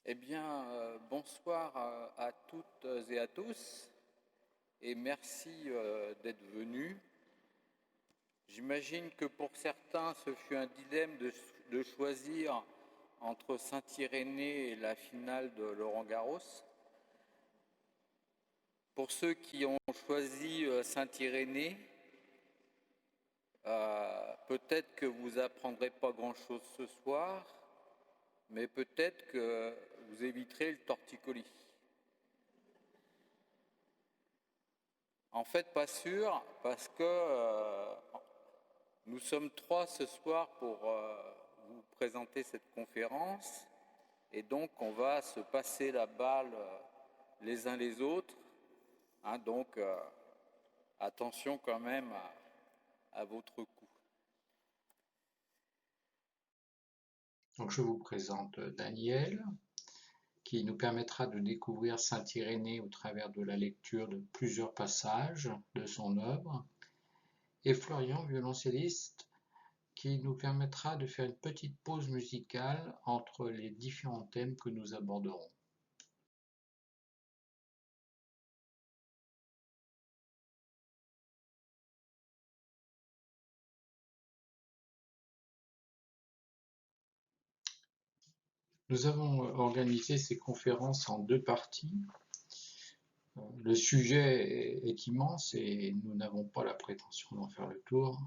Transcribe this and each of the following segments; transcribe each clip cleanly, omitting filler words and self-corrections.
Eh bien, bonsoir à toutes et à tous, et merci d'être venus. J'imagine que pour certains, ce fut un dilemme de choisir entre Saint-Irénée et la finale de Laurent-Garros. Pour ceux qui ont choisi Saint-Irénée, peut-être que vous apprendrez pas grand-chose ce soir, mais peut-être que vous éviterez le torticolis. En fait, pas sûr, parce que nous sommes trois ce soir pour vous présenter cette conférence, et donc on va se passer la balle les uns les autres. Donc attention quand même à votre coup. Donc, je vous présente Daniel, qui nous permettra de découvrir Saint-Irénée au travers de la lecture de plusieurs passages de son œuvre, et Florian, violoncelliste, qui nous permettra de faire une petite pause musicale entre les différents thèmes que nous aborderons. Nous avons organisé ces conférences en deux parties. Le sujet est immense et nous n'avons pas la prétention d'en faire le tour.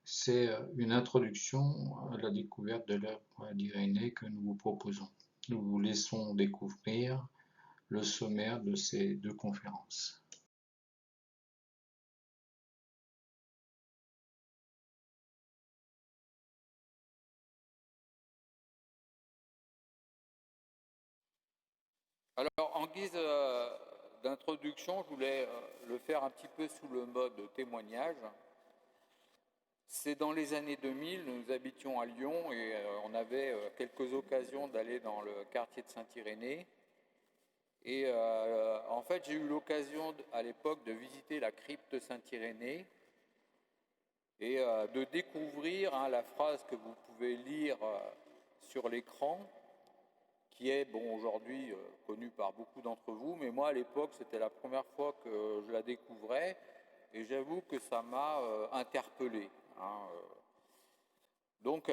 C'est une introduction à la découverte de l'œuvre d'Irénée que nous vous proposons. Nous vous laissons découvrir le sommaire de ces deux conférences. Alors, en guise d'introduction, je voulais le faire un petit peu sous le mode témoignage. C'est dans les années 2000, nous habitions à Lyon et on avait quelques occasions d'aller dans le quartier de Saint-Irénée. Et en fait, j'ai eu l'occasion à l'époque de visiter la crypte Saint-Irénée et de découvrir la phrase que vous pouvez lire sur l'écran, qui est aujourd'hui connue par beaucoup d'entre vous, mais moi à l'époque c'était la première fois que je la découvrais et j'avoue que ça m'a interpellé. Donc,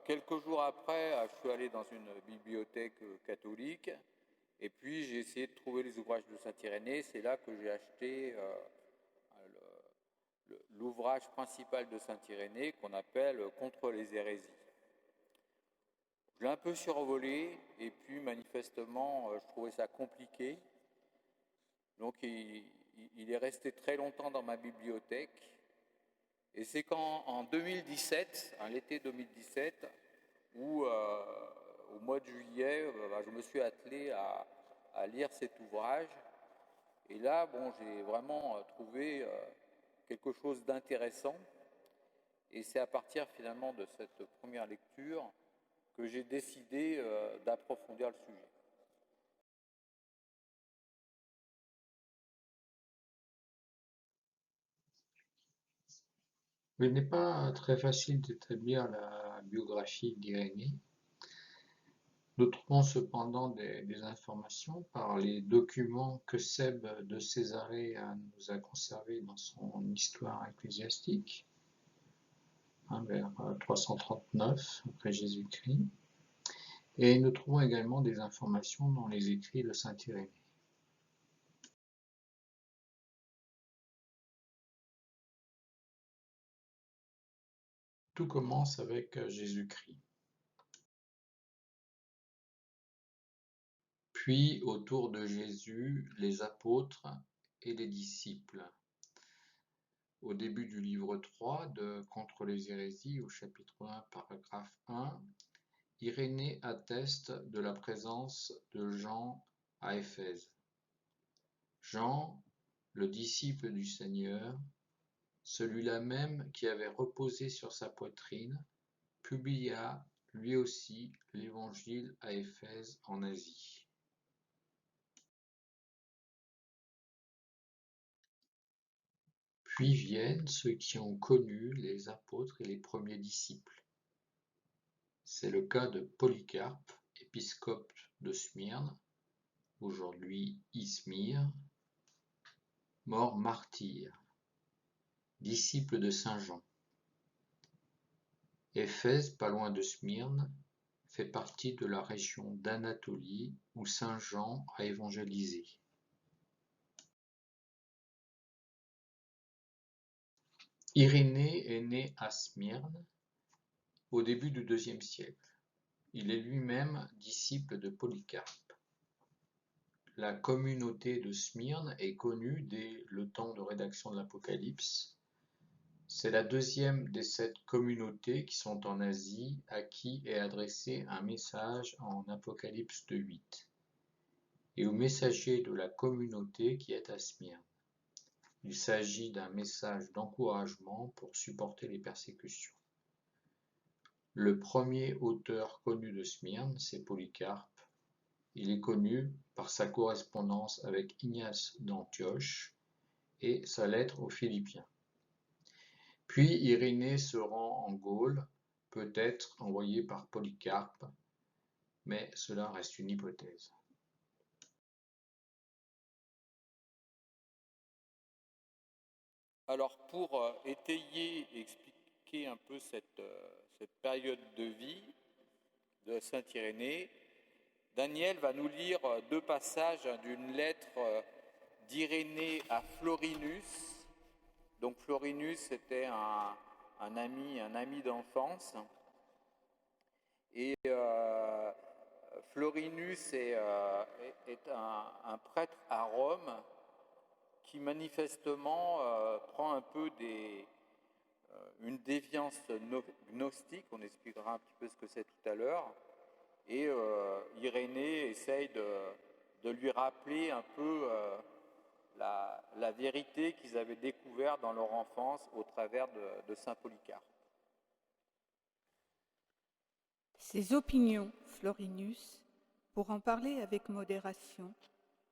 quelques jours après, je suis allé dans une bibliothèque catholique et puis j'ai essayé de trouver les ouvrages de Saint-Irénée. C'est là que j'ai acheté l'ouvrage principal de Saint-Irénée qu'on appelle Contre les hérésies. Je l'ai un peu survolé et puis manifestement, je trouvais ça compliqué. Donc, il est resté très longtemps dans ma bibliothèque. Et c'est qu'en 2017, l'été 2017, où au mois de juillet, je me suis attelé à lire cet ouvrage. Et là, j'ai vraiment trouvé quelque chose d'intéressant. Et c'est à partir finalement de cette première lecture que j'ai décidé d'approfondir le sujet. Il n'est pas très facile d'établir la biographie d'Irénée. Nous trouvons cependant des informations par les documents que Seb de Césarée nous a conservés dans son histoire ecclésiastique, vers 339 après Jésus-Christ. Et nous trouvons également des informations dans les écrits de saint Irénée. Tout commence avec Jésus-Christ. Puis, autour de Jésus, les apôtres et les disciples. Au début du livre 3 de Contre les hérésies, au chapitre 1, paragraphe 1, Irénée atteste de la présence de Jean à Éphèse. Jean, le disciple du Seigneur, celui-là même qui avait reposé sur sa poitrine, publia lui aussi l'évangile à Éphèse en Asie. Puis viennent ceux qui ont connu les apôtres et les premiers disciples. C'est le cas de Polycarpe et épiscope de Smyrne, aujourd'hui Izmir, mort martyr, disciple de saint Jean. Éphèse, pas loin de Smyrne, fait partie de la région d'Anatolie où saint Jean a évangélisé. Irénée est né à Smyrne au début du IIe siècle. Il est lui-même disciple de Polycarpe. La communauté de Smyrne est connue dès le temps de rédaction de l'Apocalypse. C'est la deuxième des 7 communautés qui sont en Asie à qui est adressé un message en Apocalypse 2:8 et au messager de la communauté qui est à Smyrne. Il s'agit d'un message d'encouragement pour supporter les persécutions. Le premier auteur connu de Smyrne, c'est Polycarpe. Il est connu par sa correspondance avec Ignace d'Antioche et sa lettre aux Philippiens. Puis Irénée se rend en Gaule, peut-être envoyé par Polycarpe, mais cela reste une hypothèse. Alors pour étayer et expliquer un peu cette période de vie de saint Irénée, Daniel va nous lire 2 passages d'une lettre d'Irénée à Florinus. Donc Florinus était un ami d'enfance. Et Florinus est un prêtre à Rome qui manifestement prend un peu une déviance gnostique, on expliquera un petit peu ce que c'est tout à l'heure, et Irénée essaye de lui rappeler un peu la vérité qu'ils avaient découverte dans leur enfance au travers de saint Polycarpe. Ces opinions, Florinus, pour en parler avec modération,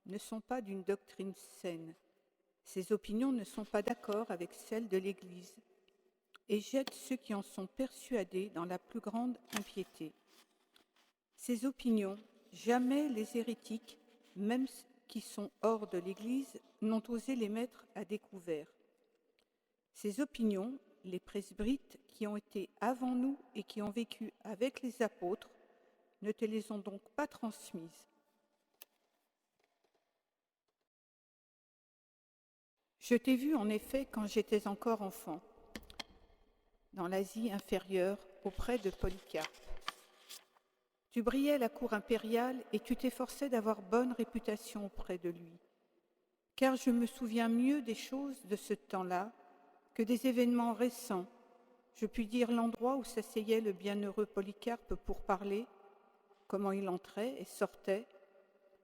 ne sont pas d'une doctrine saine. Ces opinions ne sont pas d'accord avec celles de l'Église et jettent ceux qui en sont persuadés dans la plus grande impiété. Ces opinions, jamais les hérétiques, même qui sont hors de l'Église, n'ont osé les mettre à découvert. Ces opinions, les presbytes qui ont été avant nous et qui ont vécu avec les apôtres, ne te les ont donc pas transmises. Je t'ai vu en effet quand j'étais encore enfant, dans l'Asie inférieure, auprès de Polycarpe. Tu brillais à la cour impériale et tu t'efforçais d'avoir bonne réputation auprès de lui. Car je me souviens mieux des choses de ce temps-là que des événements récents. Je puis dire l'endroit où s'asseyait le bienheureux Polycarpe pour parler, comment il entrait et sortait,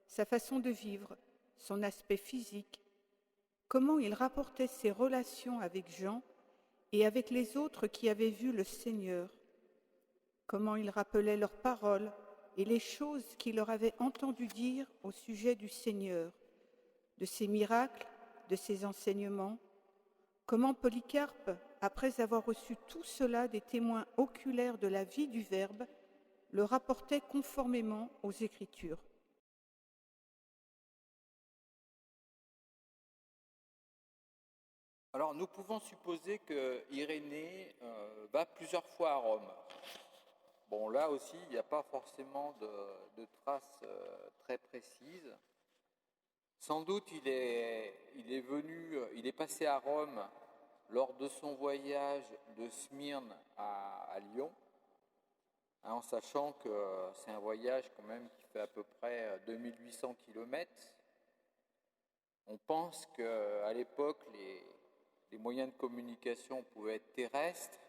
sa façon de vivre, son aspect physique, comment il rapportait ses relations avec Jean et avec les autres qui avaient vu le Seigneur, comment il rappelait leurs paroles et les choses qu'il leur avait entendu dire au sujet du Seigneur, de ses miracles, de ses enseignements, comment Polycarpe, après avoir reçu tout cela des témoins oculaires de la vie du Verbe, le rapportait conformément aux Écritures. Alors nous pouvons supposer que Irénée va plusieurs fois à Rome. Bon, là aussi, il n'y a pas forcément de traces très précises. Sans doute, il est passé à Rome lors de son voyage de Smyrne à Lyon, en sachant que c'est un voyage quand même qui fait à peu près 2800 km. On pense qu'à l'époque, les moyens de communication pouvaient être terrestres,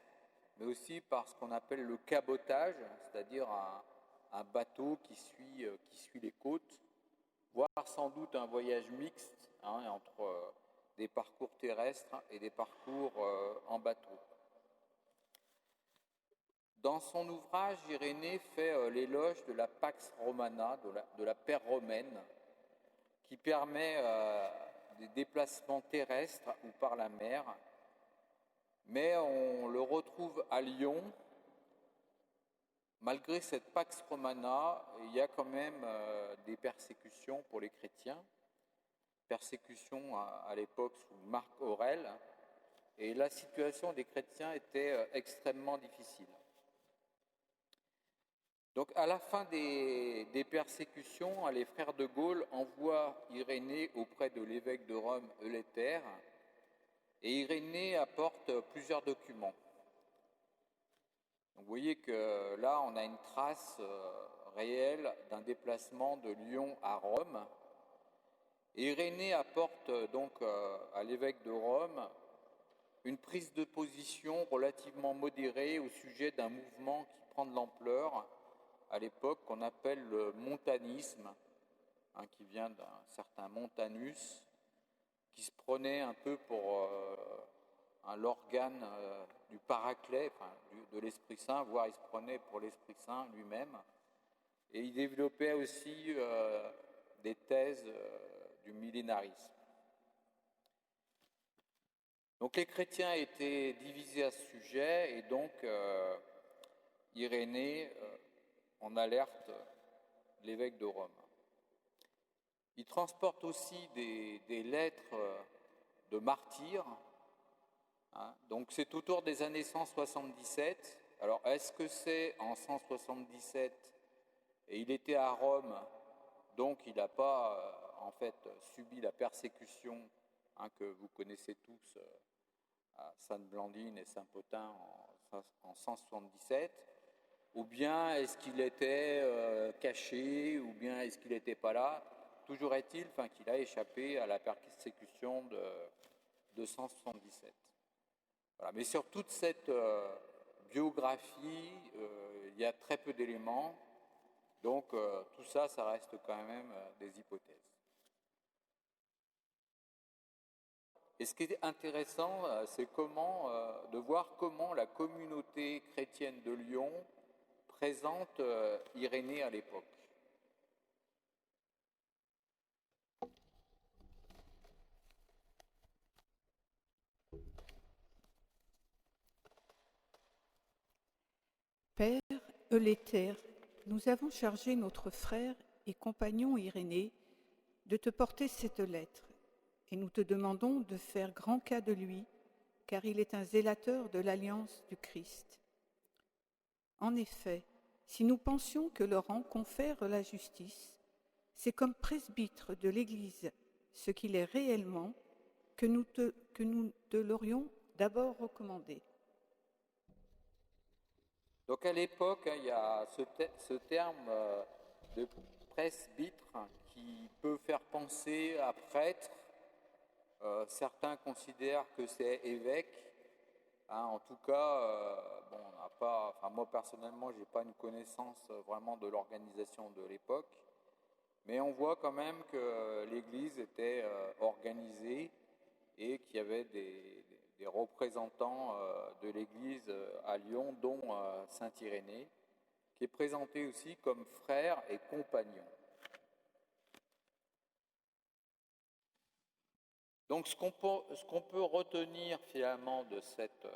mais aussi par ce qu'on appelle le cabotage, c'est-à-dire un bateau qui suit les côtes, voire sans doute un voyage mixte entre des parcours terrestres et des parcours en bateau. Dans son ouvrage, Irénée fait l'éloge de la Pax Romana, de la paix romaine, qui permet des déplacements terrestres ou par la mer, mais on le retrouve à Lyon, malgré cette Pax Romana, il y a quand même des persécutions pour les chrétiens, persécutions à l'époque sous Marc Aurèle, et la situation des chrétiens était extrêmement difficile. Donc à la fin des persécutions, les frères de Gaulle envoient Irénée auprès de l'évêque de Rome Euléther, et Irénée apporte plusieurs documents. Donc vous voyez que là, on a une trace réelle d'un déplacement de Lyon à Rome. Et Irénée apporte donc à l'évêque de Rome une prise de position relativement modérée au sujet d'un mouvement qui prend de l'ampleur à l'époque, qu'on appelle le montanisme, qui vient d'un certain Montanus, qui se prenait un peu pour l'organe du Paraclet, de l'Esprit Saint, voire il se prenait pour l'Esprit Saint lui-même. Et il développait aussi des thèses du millénarisme. Donc les chrétiens étaient divisés à ce sujet, et donc Irénée en alerte l'évêque de Rome. Il transporte aussi des lettres de martyrs. Donc c'est autour des années 177. Alors est-ce que c'est en 177 et il était à Rome, donc il n'a pas en fait subi la persécution que vous connaissez tous à Sainte-Blandine et Saint-Potin en 177, ou bien est-ce qu'il était caché, ou bien est-ce qu'il n'était pas là. Toujours est-il qu'il a échappé à la persécution de 177. Voilà. Mais sur toute cette biographie, il y a très peu d'éléments, donc tout ça, ça reste quand même des hypothèses. Et ce qui est intéressant, c'est de voir comment la communauté chrétienne de Lyon présente Irénée à l'époque. Père Euléther, nous avons chargé notre frère et compagnon Irénée de te porter cette lettre, et nous te demandons de faire grand cas de lui, car il est un zélateur de l'alliance du Christ. En effet, si nous pensions que le rang confère la justice, c'est comme presbytre de l'Église, ce qu'il est réellement, que nous te l'aurions d'abord recommandé. Donc à l'époque, il y a ce terme de presbytre qui peut faire penser à prêtre. Certains considèrent que c'est évêque. En tout cas, on n'a pas. Moi personnellement, j'ai pas une connaissance vraiment de l'organisation de l'époque, mais on voit quand même que l'Église était organisée et qu'il y avait des représentants de l'Église à Lyon, dont saint Irénée, qui est présenté aussi comme frère et compagnon. Donc ce qu'on peut retenir finalement de cette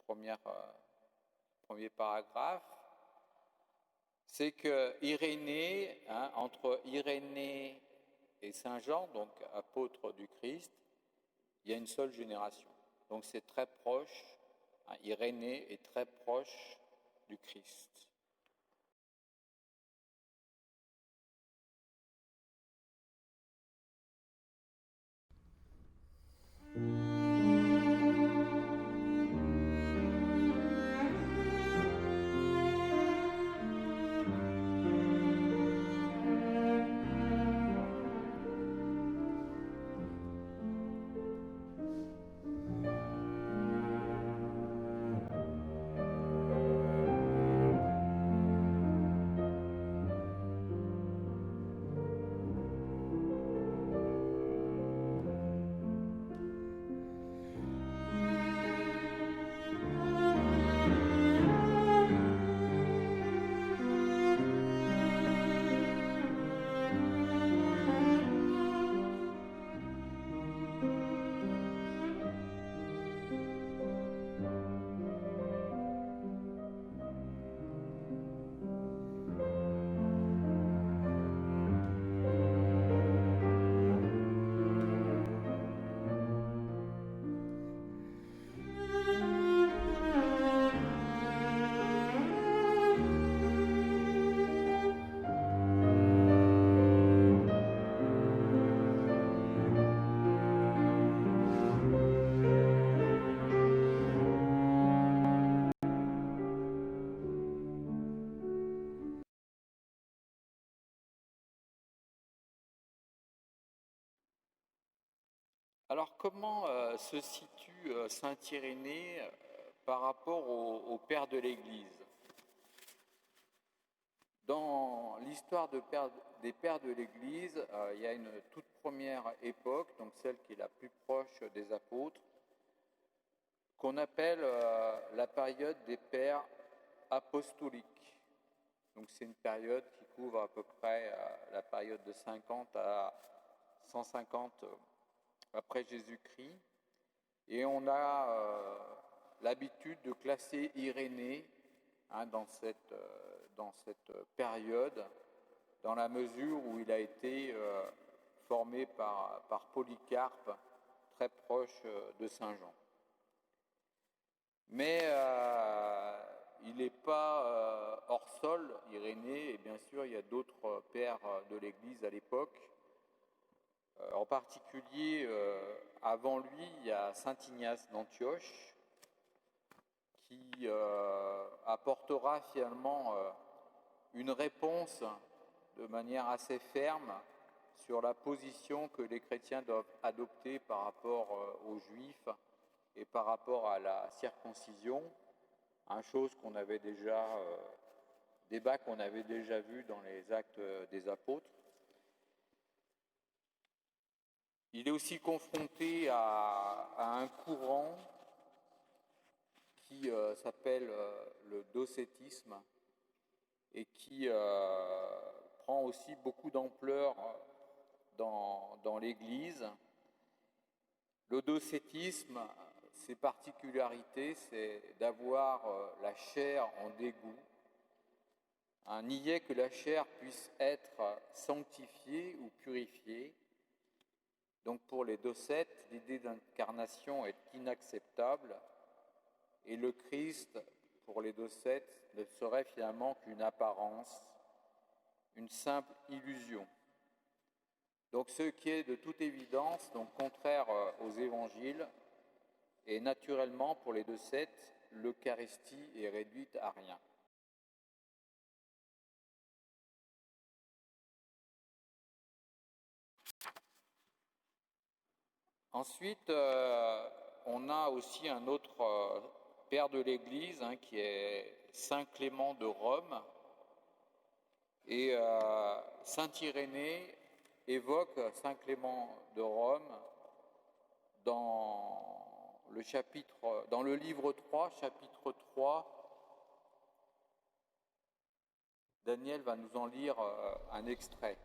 premier paragraphe, c'est que Irénée, entre Irénée et Saint Jean, donc apôtre du Christ, il y a une seule génération. Donc c'est très proche, Irénée est très proche du Christ. Alors comment se situe saint Irénée par rapport au père de l'Église? Dans l'histoire des pères de l'Église, il y a une toute première époque, donc celle qui est la plus proche des apôtres, qu'on appelle la période des pères apostoliques. Donc c'est une période qui couvre à peu près la période de 50 à 150 après Jésus-Christ. Et on a l'habitude de classer Irénée dans cette période, dans la mesure où il a été formé par Polycarpe, très proche de Saint Jean. Mais il n'est pas hors sol, Irénée, et bien sûr il y a d'autres pères de l'Église à l'époque. En particulier, avant lui, il y a saint Ignace d'Antioche, qui apportera finalement une réponse de manière assez ferme sur la position que les chrétiens doivent adopter par rapport aux Juifs et par rapport à la circoncision, débat qu'on avait déjà vu dans les Actes des Apôtres. Il est aussi confronté à un courant qui s'appelle le docétisme et qui prend aussi beaucoup d'ampleur dans l'Église. Le docétisme, ses particularités, c'est d'avoir la chair en dégoût. Nier que la chair puisse être sanctifiée ou purifiée. Donc pour les docètes, l'idée d'incarnation est inacceptable et le Christ, pour les docètes, ne serait finalement qu'une apparence, une simple illusion. Donc ce qui est de toute évidence, donc contraire aux évangiles, et naturellement pour les docètes, l'Eucharistie est réduite à rien. Ensuite, on a aussi un autre père de l'Église qui est saint Clément de Rome. Et saint Irénée évoque saint Clément de Rome dans le livre 3, chapitre 3. Daniel va nous en lire un extrait.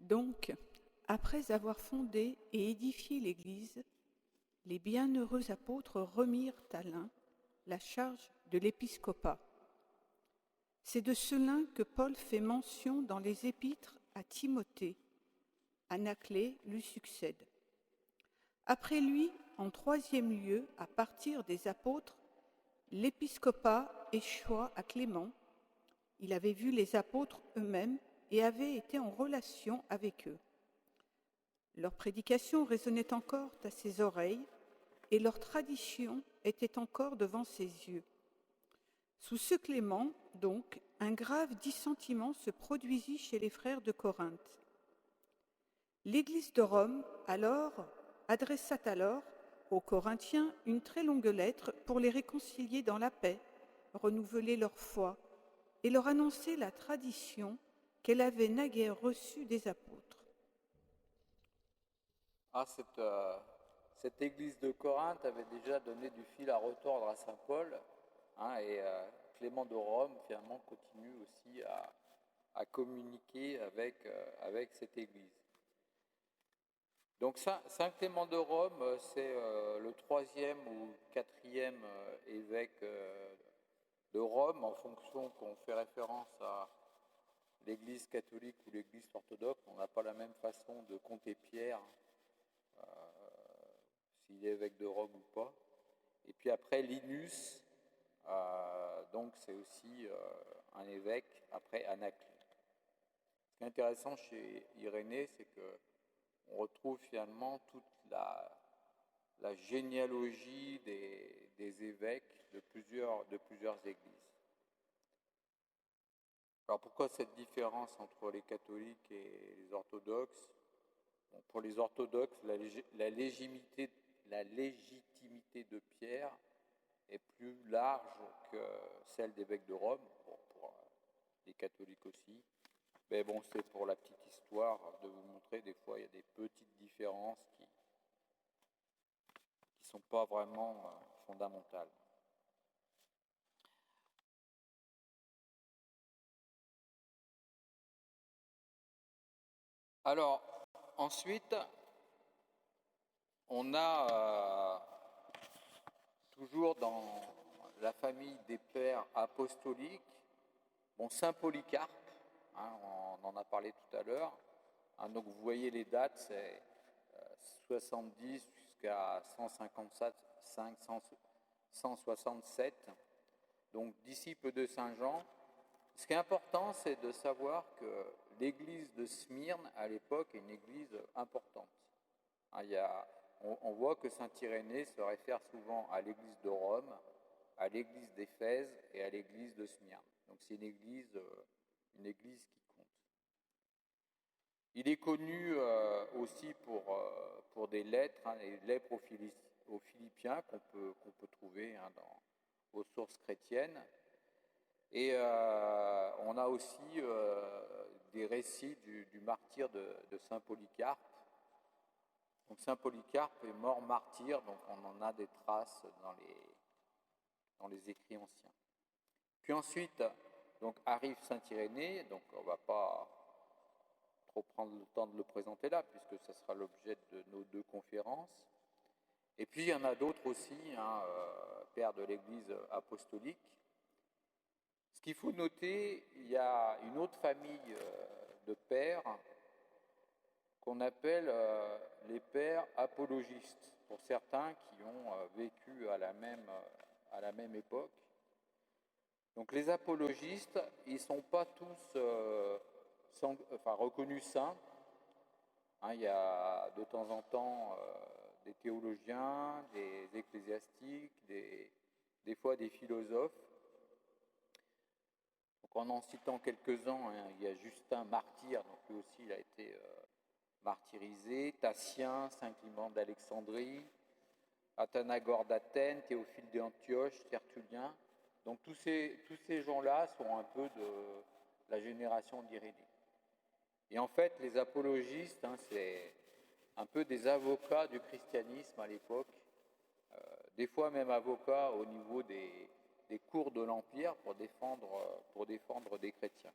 Donc, après avoir fondé et édifié l'Église, les bienheureux apôtres remirent à l'un la charge de l'épiscopat. C'est de cela que Paul fait mention dans les épîtres à Timothée. Anaclée lui succède. Après lui, en troisième lieu, à partir des apôtres, l'épiscopat échoua à Clément. Il avait vu les apôtres eux-mêmes et avait été en relation avec eux. Leur prédication résonnait encore à ses oreilles et leur tradition était encore devant ses yeux. Sous ce Clément, donc, un grave dissentiment se produisit chez les frères de Corinthe. L'Église de Rome adressa alors aux Corinthiens une très longue lettre pour les réconcilier dans la paix, renouveler leur foi et leur annoncer la tradition qu'elle avait naguère reçue des apôtres. Cette église de Corinthe avait déjà donné du fil à retordre à saint Paul, et Clément de Rome finalement continue aussi à communiquer avec cette église. Donc saint Clément de Rome, c'est le 3e ou 4e évêque de Rome, en fonction qu'on fait référence à l'Église catholique ou l'Église orthodoxe. On n'a pas la même façon de compter Pierre, s'il est évêque de Rome ou pas. Et puis après, Linus, donc c'est aussi un évêque, après Anaclée. Ce qui est intéressant chez Irénée, c'est qu'on retrouve finalement toute la généalogie des évêques de plusieurs églises. Alors pourquoi cette différence entre les catholiques et les orthodoxes? Bon, pour les orthodoxes, la légitimité de Pierre est plus large que celle d'évêque de Rome, bon, pour les catholiques aussi. Mais bon, c'est pour la petite histoire de vous montrer, des fois il y a des petites différences qui ne sont pas vraiment fondamentales. Alors, ensuite, on a toujours dans la famille des pères apostoliques, bon, Saint Polycarpe, on en a parlé tout à l'heure, donc vous voyez les dates, c'est 70 jusqu'à 167, donc disciple de Saint Jean. Ce qui est important, c'est de savoir que l'église de Smyrne, à l'époque, est une église importante. On voit que Saint Irénée se réfère souvent à l'église de Rome, à l'église d'Éphèse et à l'église de Smyrne. Donc c'est une église qui compte. Il est connu aussi pour des lettres, les lettres aux Philippiens qu'on peut trouver aux sources chrétiennes. Et on a aussi des récits du martyre de Saint Polycarpe. Donc Saint Polycarpe est mort martyr, donc on en a des traces dans les écrits anciens. Puis ensuite, donc arrive Saint Irénée, donc on ne va pas trop prendre le temps de le présenter là, puisque ce sera l'objet de nos 2 conférences. Et puis il y en a d'autres aussi, pères de l'Église apostolique. Ce qu'il faut noter, il y a une autre famille de pères qu'on appelle les pères apologistes, pour certains qui ont vécu à la même époque. Donc les apologistes, ils ne sont pas tous reconnus saints. Il y a de temps en temps des théologiens, des ecclésiastiques, des fois des philosophes. Donc en citant quelques-uns, il y a Justin martyr, donc lui aussi il a été martyrisé, Tatien, Saint Clément d'Alexandrie, Athanagore d'Athènes, Théophile d'Antioche, Tertullien. Donc tous ces gens-là sont un peu de la génération d'Irénée. Et en fait, les apologistes, c'est un peu des avocats du christianisme à l'époque, des fois même avocats au niveau des cours de l'Empire pour défendre des chrétiens.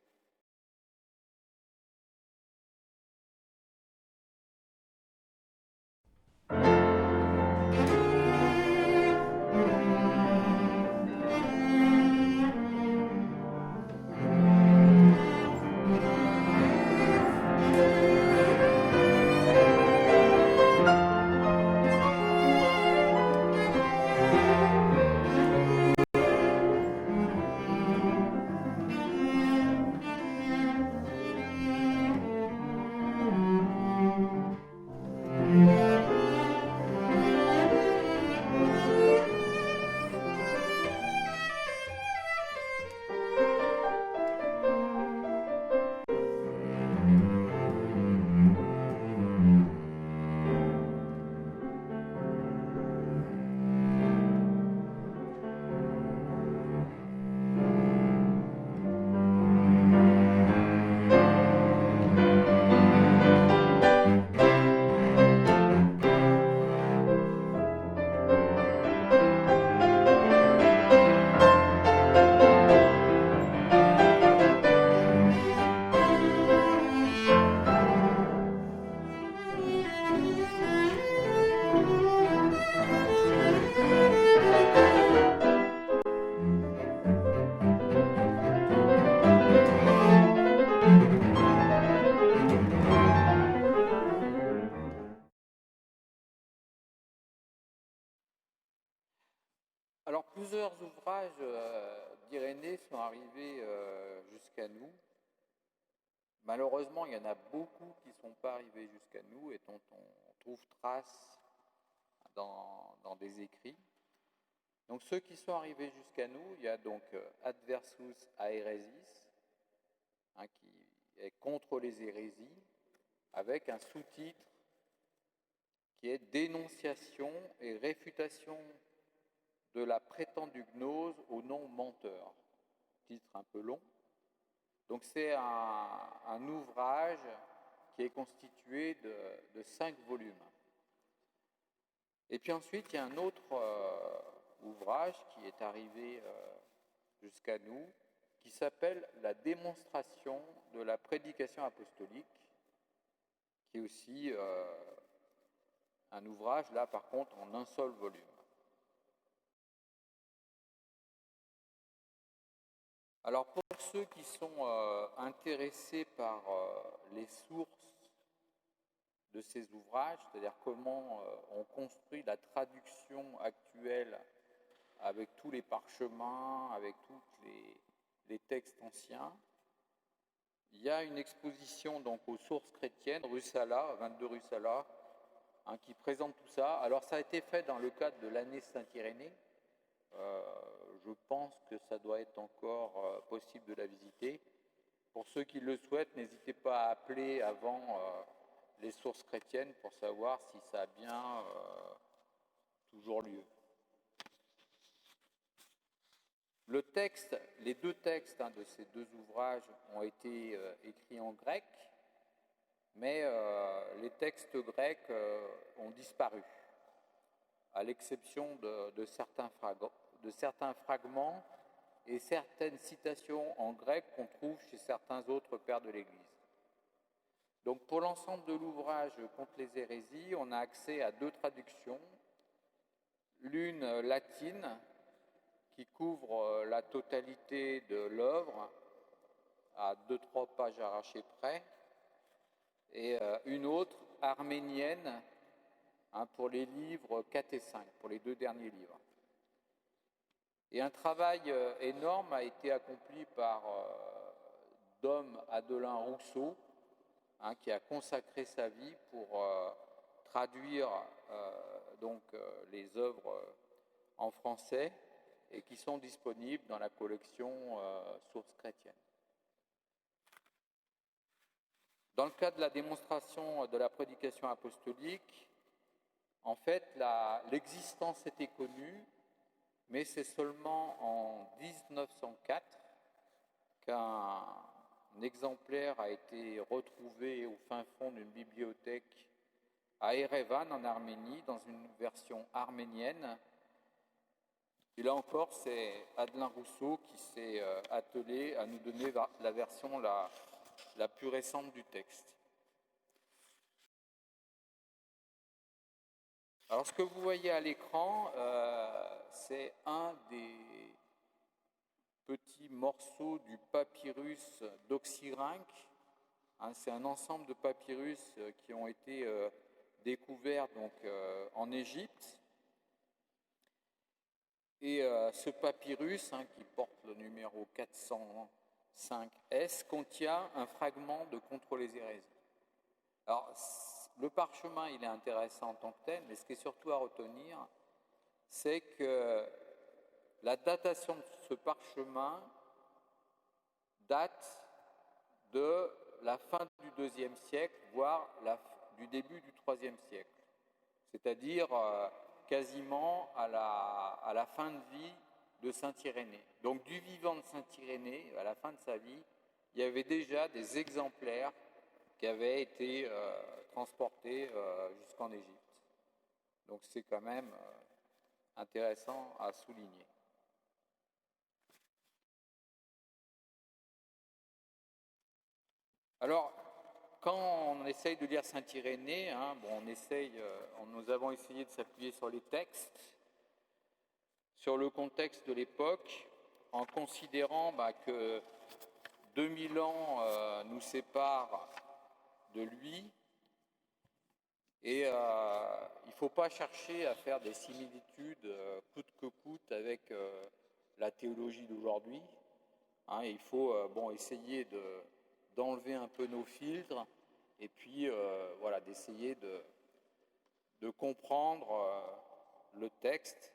Alors plusieurs ouvrages d'Irénée sont arrivés jusqu'à nous. Malheureusement, il y en a beaucoup qui ne sont pas arrivés jusqu'à nous et dont on trouve trace dans des écrits. Donc ceux qui sont arrivés jusqu'à nous, il y a donc Adversus Aeresis, qui est contre les hérésies, avec un sous-titre qui est dénonciation et réfutation de la prétendue gnose au nom menteur. Titre un peu long. Donc c'est un ouvrage qui est constitué de 5 volumes. Et puis ensuite, il y a un autre ouvrage qui est arrivé jusqu'à nous, qui s'appelle « La démonstration de la prédication apostolique », qui est aussi un ouvrage, là par contre, en un seul volume. Alors pour ceux qui sont intéressés par les sources de ces ouvrages, c'est-à-dire comment on construit la traduction actuelle avec tous les parchemins, avec tous les textes anciens, il y a une exposition donc aux sources chrétiennes, rue Sala, 22 rue Sala, qui présente tout ça. Alors ça a été fait dans le cadre de l'année Saint-Irénée. Je pense que ça doit être encore possible de la visiter. Pour ceux qui le souhaitent, n'hésitez pas à appeler avant les sources chrétiennes pour savoir si ça a bien toujours lieu. Le texte, les 2 textes de ces 2 ouvrages ont été écrits en grec, mais les textes grecs ont disparu, à l'exception de certains fragments et certaines citations en grec qu'on trouve chez certains autres pères de l'Église. Donc pour l'ensemble de l'ouvrage contre les hérésies, on a accès à 2 traductions, l'une latine qui couvre la totalité de l'œuvre à 2-3 pages arrachées près, et une autre arménienne pour les livres 4 et 5, pour les 2 derniers livres. Et un travail énorme a été accompli par Dom Adelin Rousseau, qui a consacré sa vie pour traduire les œuvres en français et qui sont disponibles dans la collection Sources chrétiennes. Dans le cadre de la démonstration de la prédication apostolique, en fait, l'existence était connue, mais c'est seulement en 1904 qu'un exemplaire a été retrouvé au fin fond d'une bibliothèque à Erevan, en Arménie, dans une version arménienne. Et là encore, c'est Adelin Rousseau qui s'est attelé à nous donner la version la plus récente du texte. Alors, ce que vous voyez à l'écran, c'est un des petits morceaux du papyrus d'Oxyrhynque. C'est un ensemble de papyrus qui ont été découverts donc, en Égypte. Et ce papyrus, qui porte le numéro 405S, contient un fragment de Contre les hérésies. Alors, le parchemin, il est intéressant en tant que tel, mais ce qui est surtout à retenir, c'est que la datation de ce parchemin date de la fin du IIe siècle, voire du début du IIIe siècle, c'est-à-dire quasiment à la fin de vie de saint Irénée. Donc du vivant de saint Irénée, à la fin de sa vie, il y avait déjà des exemplaires qui avaient été transportés jusqu'en Égypte. Donc c'est quand même intéressant à souligner. Alors, quand on essaye de lire saint Irénée, nous avons essayé de s'appuyer sur les textes, sur le contexte de l'époque, en considérant que 2000 ans nous séparent de lui, et il ne faut pas chercher à faire des similitudes coûte que coûte avec la théologie d'aujourd'hui. Il faut essayer d'enlever un peu nos filtres et puis d'essayer de comprendre le texte.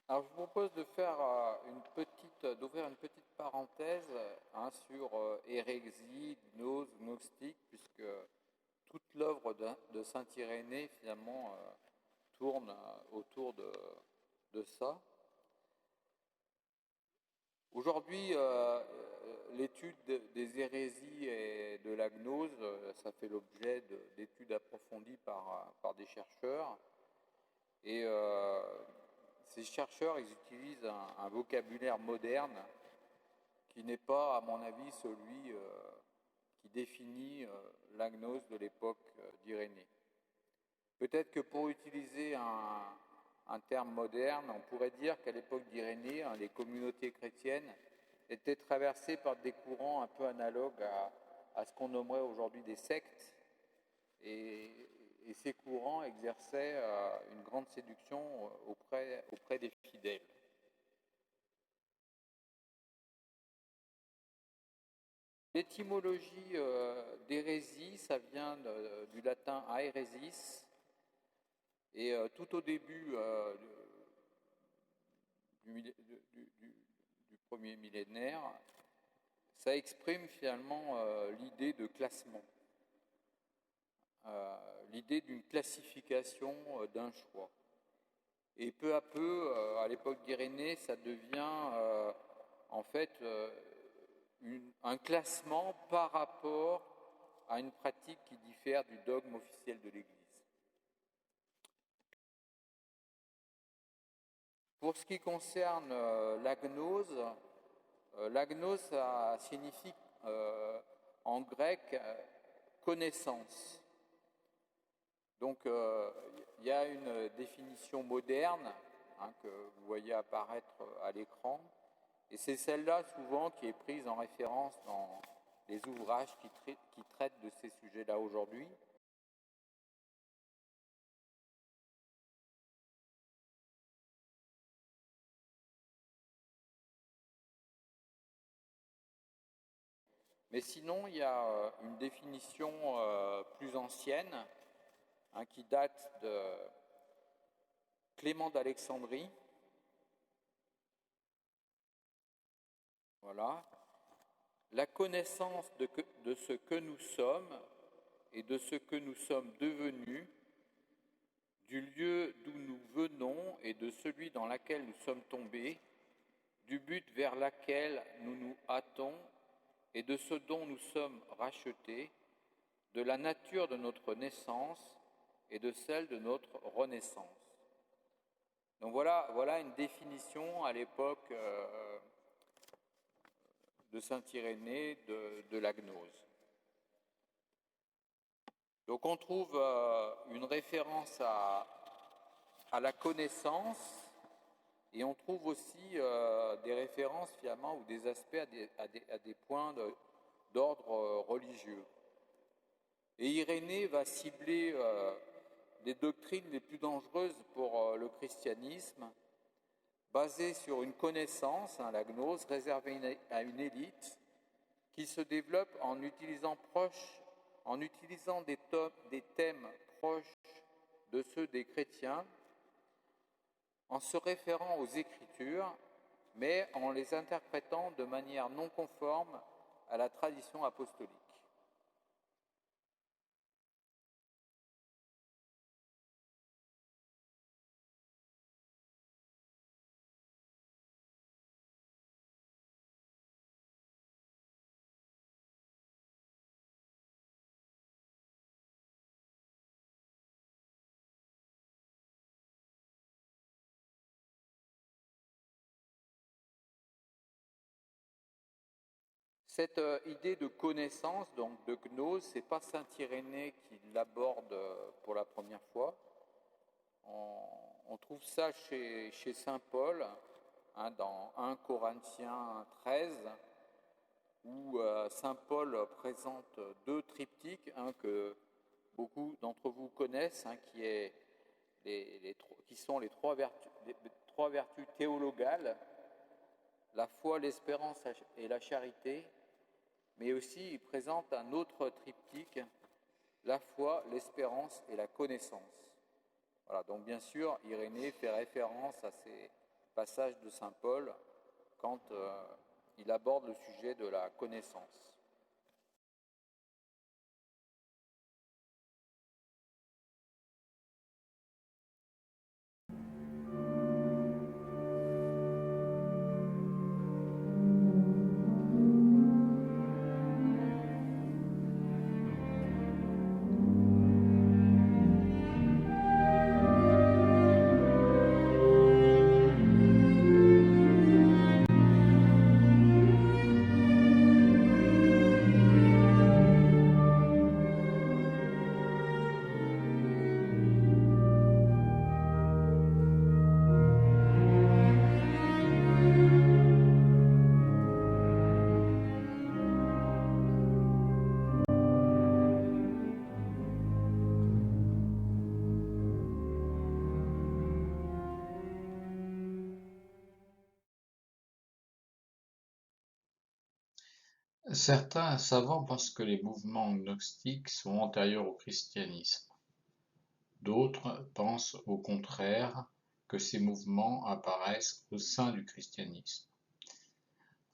Alors, je vous propose de faire d'ouvrir une petite parenthèse sur hérésie, gnose, gnostique, puisque toute l'œuvre de saint Irénée finalement tourne autour de ça. Aujourd'hui, l'étude des hérésies et de la gnose, ça fait l'objet d'études approfondies par des chercheurs. Et ces chercheurs, ils utilisent un vocabulaire moderne qui n'est pas, à mon avis, celui qui définit la gnose de l'époque d'Irénée. Peut-être que pour utiliser un terme moderne, on pourrait dire qu'à l'époque d'Irénée, les communautés chrétiennes étaient traversées par des courants un peu analogues à ce qu'on nommerait aujourd'hui des sectes. Et ces courants exerçaient une grande séduction auprès des fidèles. L'étymologie d'hérésie, ça vient du latin aeresis, et tout au début du premier millénaire, ça exprime finalement l'idée de classement, l'idée d'une classification d'un choix. Et peu à peu, à l'époque d'Irénée, ça devient en fait un classement par rapport à une pratique qui diffère du dogme officiel de l'Église. Pour ce qui concerne la gnose ça signifie en grec connaissance. Donc il y a une définition moderne que vous voyez apparaître à l'écran, et c'est celle-là souvent qui est prise en référence dans les ouvrages qui traitent de ces sujets-là aujourd'hui. Mais sinon, il y a une définition plus ancienne qui date de Clément d'Alexandrie. Voilà. La connaissance de ce que nous sommes et de ce que nous sommes devenus, du lieu d'où nous venons et de celui dans lequel nous sommes tombés, du but vers lequel nous nous hâtons et de ce dont nous sommes rachetés, de la nature de notre naissance et de celle de notre renaissance. Donc voilà une définition à l'époque de saint Irénée de la gnose. Donc on trouve une référence à la connaissance, et on trouve aussi des références finalement ou des aspects à des points d'ordre religieux. Et Irénée va cibler les doctrines les plus dangereuses pour le christianisme, basées sur une connaissance, la gnose, réservée à une élite, qui se développe en utilisant des thèmes proches de ceux des chrétiens, en se référant aux Écritures, mais en les interprétant de manière non conforme à la tradition apostolique. Cette idée de connaissance, donc de gnose, ce n'est pas saint Irénée qui l'aborde pour la première fois. On trouve ça chez saint Paul, dans 1 Corinthiens 13, où saint Paul présente deux triptyques que beaucoup d'entre vous connaissent, qui sont les trois vertus théologales, la foi, l'espérance et la charité. Mais aussi, il présente un autre triptyque, la foi, l'espérance et la connaissance. Voilà, donc bien sûr, Irénée fait référence passage de saint Paul quand il aborde le sujet de la connaissance. Certains savants pensent que les mouvements gnostiques sont antérieurs au christianisme. D'autres pensent au contraire que ces mouvements apparaissent au sein du christianisme.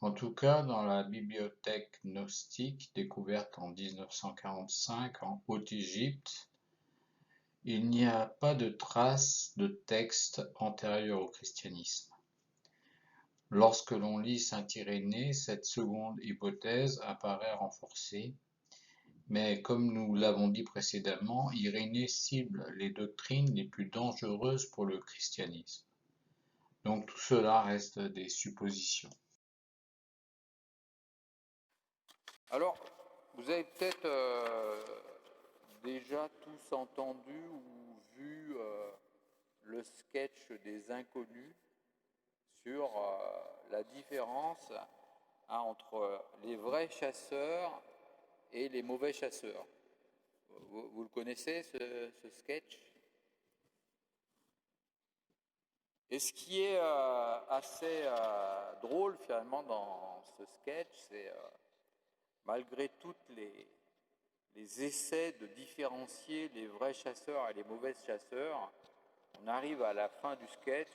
En tout cas, dans la bibliothèque gnostique découverte en 1945 en Haute-Égypte, il n'y a pas de trace de texte antérieur au christianisme. Lorsque l'on lit saint Irénée, cette seconde hypothèse apparaît renforcée, mais comme nous l'avons dit précédemment, Irénée cible les doctrines les plus dangereuses pour le christianisme. Donc tout cela reste des suppositions. Alors, vous avez peut-être déjà tous entendu ou vu le sketch des inconnus sur la différence entre les vrais chasseurs et les mauvais chasseurs. Vous le connaissez, ce sketch? Et ce qui est assez drôle finalement dans ce sketch, c'est malgré toutes les essais de différencier les vrais chasseurs et les mauvais chasseurs, on arrive à la fin du sketch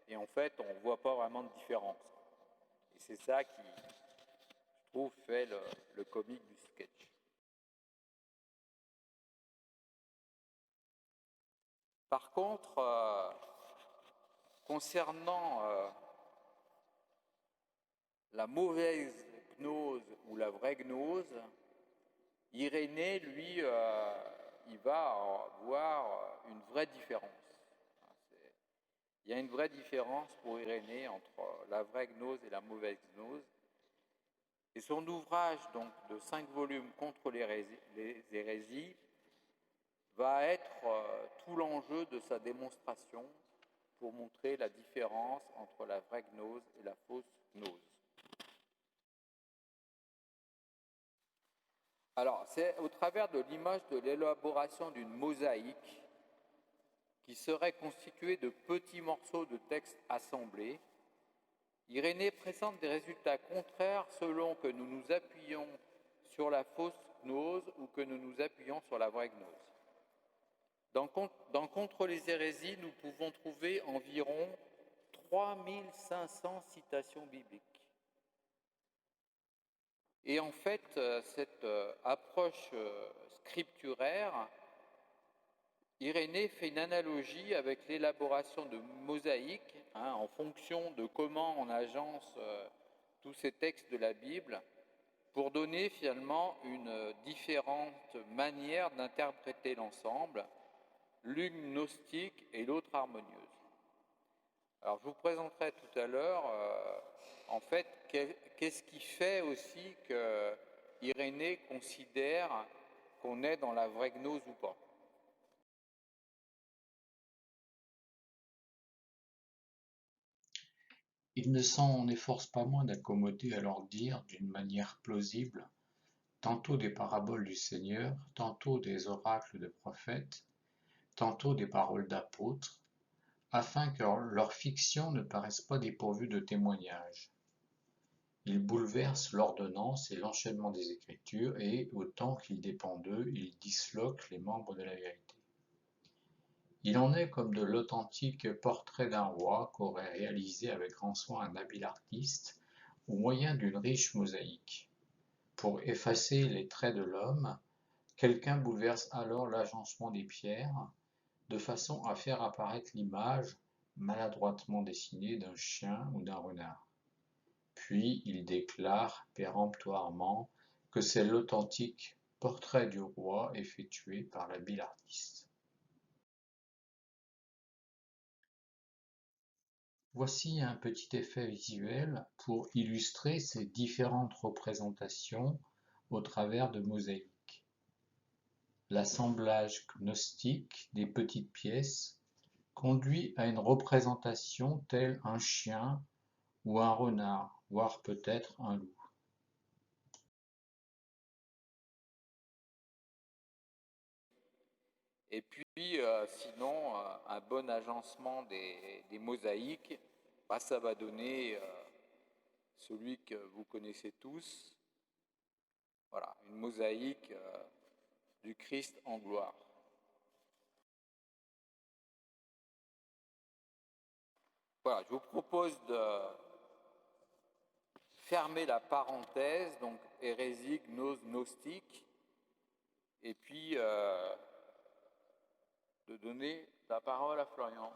et en fait on ne voit pas vraiment de différence. Et c'est ça qui, je trouve, fait le comique du sketch. Par contre, concernant la mauvaise gnose ou la vraie gnose, Irénée, lui, il va voir une vraie différence. Il y a une vraie différence pour Irénée entre la vraie gnose et la mauvaise gnose. Et son ouvrage, donc, de 5 volumes contre les hérésies, va être tout l'enjeu de sa démonstration pour montrer la différence entre la vraie gnose et la fausse gnose. Alors, c'est au travers de l'image de l'élaboration d'une mosaïque qui serait constituée de petits morceaux de texte assemblés. Irénée présente des résultats contraires selon que nous nous appuyons sur la fausse gnose ou que nous nous appuyons sur la vraie gnose. Dans Contre les hérésies, nous pouvons trouver environ 3500 citations bibliques. Et en fait, cette approche scripturaire, Irénée fait une analogie avec l'élaboration de mosaïques, en fonction de comment on agence tous ces textes de la Bible, pour donner finalement une différente manière d'interpréter l'ensemble, l'une gnostique et l'autre harmonieuse. Alors je vous présenterai tout à l'heure, en fait, qu'est-ce qui fait aussi que Irénée considère qu'on est dans la vraie gnose ou pas. Il ne s'en efforce pas moins d'accommoder à leur dire d'une manière plausible tantôt des paraboles du Seigneur, tantôt des oracles de prophètes, tantôt des paroles d'apôtres, afin que leur fiction ne paraisse pas dépourvue de témoignages. Il bouleverse l'ordonnance et l'enchaînement des Écritures et, autant qu'il dépend d'eux, il disloque les membres de la vérité. Il en est comme de l'authentique portrait d'un roi qu'aurait réalisé avec grand soin un habile artiste au moyen d'une riche mosaïque. Pour effacer les traits de l'homme, quelqu'un bouleverse alors l'agencement des pierres, de façon à faire apparaître l'image maladroitement dessinée d'un chien ou d'un renard. Puis il déclare péremptoirement que c'est l'authentique portrait du roi effectué par l'habile artiste. Voici un petit effet visuel pour illustrer ces différentes représentations au travers de mosaïques. L'assemblage gnostique des petites pièces conduit à une représentation telle un chien ou un renard, voire peut-être un loup. Et puis, sinon, un bon agencement des mosaïques, ça va donner celui que vous connaissez tous. Voilà, une mosaïque du Christ en gloire. Voilà, je vous propose de fermer la parenthèse, donc hérésie, gnose, gnostique, et puis de donner la parole à Florian.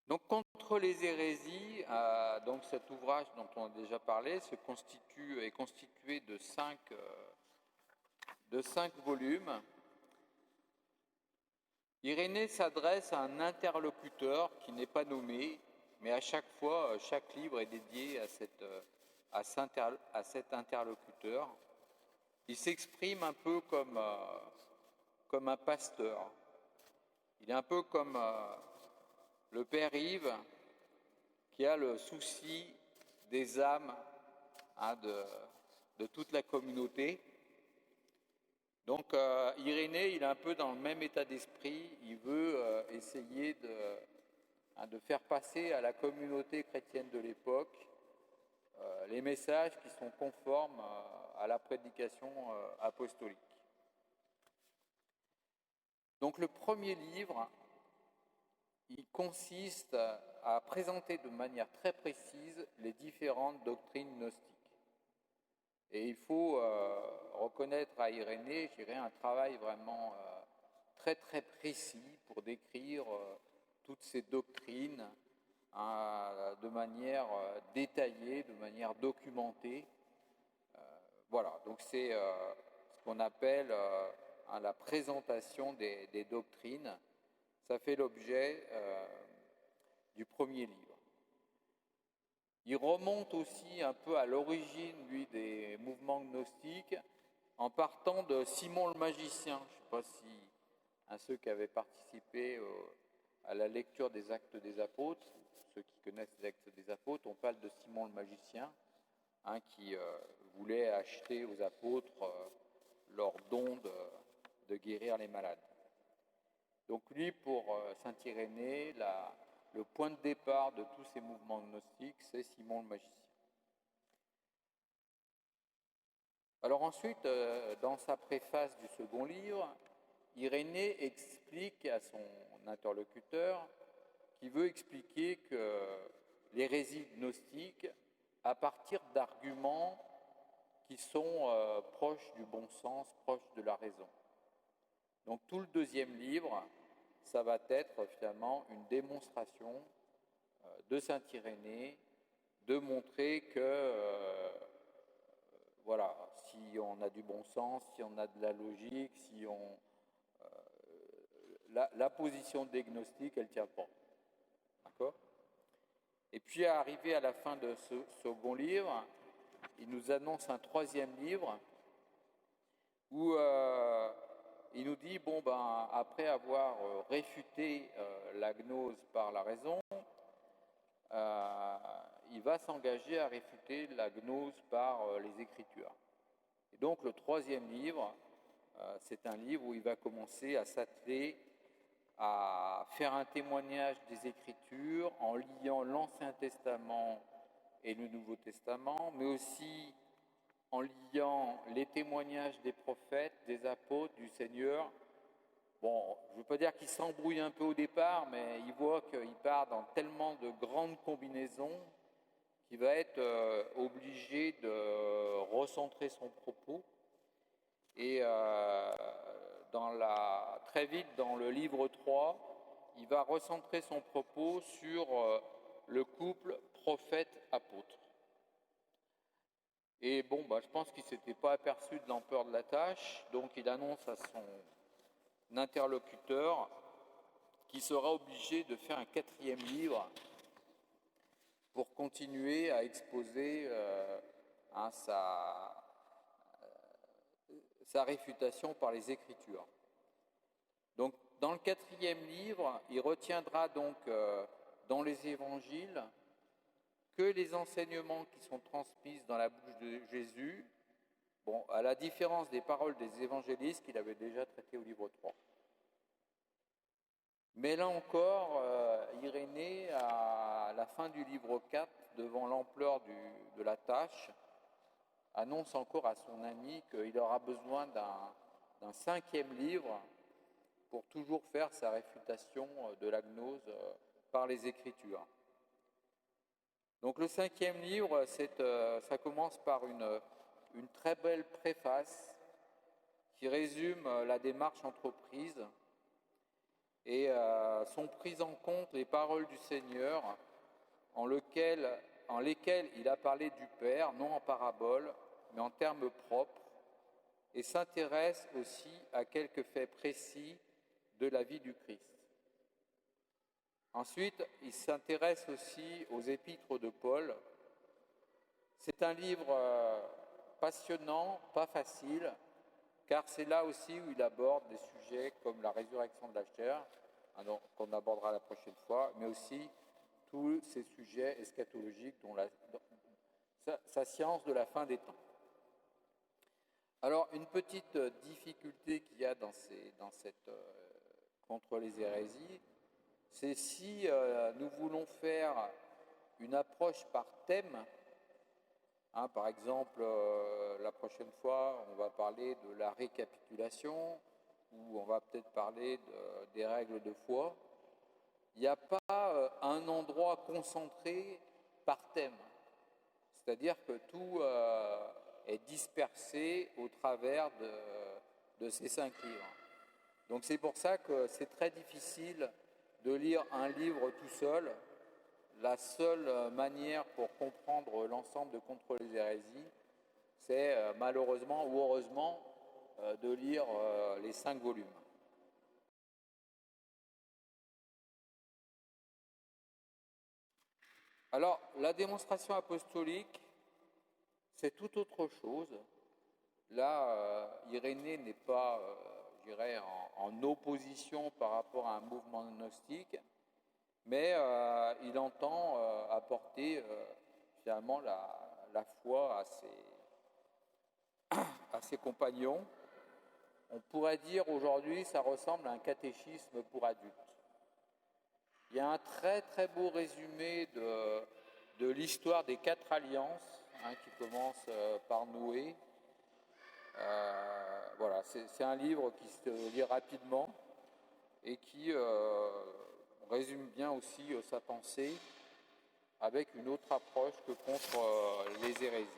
Donc, contre les hérésies, donc cet ouvrage dont on a déjà parlé est constitué de cinq volumes. Irénée s'adresse à un interlocuteur qui n'est pas nommé, mais à chaque fois, chaque livre est dédié à cet interlocuteur. Il s'exprime un peu comme un pasteur. Il est un peu comme le père Yves qui a le souci des âmes de toute la communauté. Donc Irénée, il est un peu dans le même état d'esprit. Il veut essayer de faire passer à la communauté chrétienne de l'époque les messages qui sont conformes à la prédication apostolique. Donc le premier livre, il consiste à présenter de manière très précise les différentes doctrines gnostiques. Et il faut reconnaître à Irénée, je dirais, un travail vraiment très très précis pour décrire toutes ces doctrines de manière détaillée, de manière documentée. Voilà, donc c'est ce qu'on appelle la présentation des doctrines. Ça fait l'objet du premier livre. Il remonte aussi un peu à l'origine, lui, des mouvements gnostiques, en partant de Simon le magicien. Je ne sais pas si ceux qui avaient participé à la lecture des Actes des Apôtres, ceux qui connaissent les Actes des Apôtres, on parle de Simon le magicien, qui voulait acheter aux apôtres leur don de guérir les malades. Donc lui, pour saint Irénée, le point de départ de tous ces mouvements gnostiques, c'est Simon le magicien. Alors ensuite, dans sa préface du second livre, Irénée explique à son interlocuteur qu'il veut expliquer que l'hérésie gnostique à partir d'arguments qui sont proches du bon sens, proches de la raison. Donc tout le deuxième livre, ça va être finalement une démonstration de saint Irénée, de montrer que, voilà, si on a du bon sens, si on a de la logique, si on... la position des gnostiques, elle ne tient pas. D'accord ? Et puis, arrivé à la fin de ce second livre, il nous annonce un troisième livre où il nous dit, après avoir réfuté la gnose par la raison, il va s'engager à réfuter la gnose par les Écritures. Et donc, le troisième livre, c'est un livre où il va commencer à s'atteler à faire un témoignage des Écritures en liant l'Ancien Testament et le Nouveau Testament, mais aussi en liant les témoignages des prophètes, des apôtres, du Seigneur. Bon, je ne veux pas dire qu'il s'embrouille un peu au départ, mais il voit qu'il part dans tellement de grandes combinaisons qu'il va être obligé de recentrer son propos. Et très vite, dans le livre 3, il va recentrer son propos sur le couple prophète-apôtre. Et je pense qu'il ne s'était pas aperçu de l'ampleur de la tâche, donc il annonce à son interlocuteur qu'il sera obligé de faire un quatrième livre pour continuer à exposer sa réfutation par les Écritures. Donc, dans le quatrième livre, il retiendra donc dans les évangiles que les enseignements qui sont transmis dans la bouche de Jésus, à la différence des paroles des évangélistes qu'il avait déjà traitées au livre 3. Mais là encore, Irénée, à la fin du livre 4, devant l'ampleur de la tâche, annonce encore à son ami qu'il aura besoin d'un cinquième livre pour toujours faire sa réfutation de la gnose par les Écritures. Donc le cinquième livre, ça commence par une très belle préface qui résume la démarche entreprise et sont prises en compte les paroles du Seigneur en lesquelles il a parlé du Père, non en parabole, mais en termes propres, et s'intéresse aussi à quelques faits précis de la vie du Christ. Ensuite, il s'intéresse aussi aux épîtres de Paul. C'est un livre passionnant, pas facile, car c'est là aussi où il aborde des sujets comme la résurrection de la chair, qu'on abordera la prochaine fois, mais aussi tous ces sujets eschatologiques dont sa science de la fin des temps. Alors, une petite difficulté qu'il y a dans cette contre les hérésies, c'est si nous voulons faire une approche par thème. Par exemple, la prochaine fois, on va parler de la récapitulation, ou on va peut-être parler des règles de foi. Il n'y a pas un endroit concentré par thème. C'est-à-dire que tout est dispersé au travers de ces 5 livres. Donc c'est pour ça que c'est très difficile de lire un livre tout seul. La seule manière pour comprendre l'ensemble de Contre les hérésies, c'est malheureusement ou heureusement de lire les 5 volumes. Alors, la démonstration apostolique, c'est tout autre chose. Là, Irénée n'est pas, je dirais, en opposition par rapport à un mouvement gnostique, mais il entend apporter finalement la foi à ses compagnons. On pourrait dire aujourd'hui, ça ressemble à un catéchisme pour adultes. Il y a un très très beau résumé de l'histoire des 4 alliances, qui commence par Noé. Voilà, c'est un livre qui se lit rapidement et qui résume bien aussi sa pensée avec une autre approche que contre les hérésies.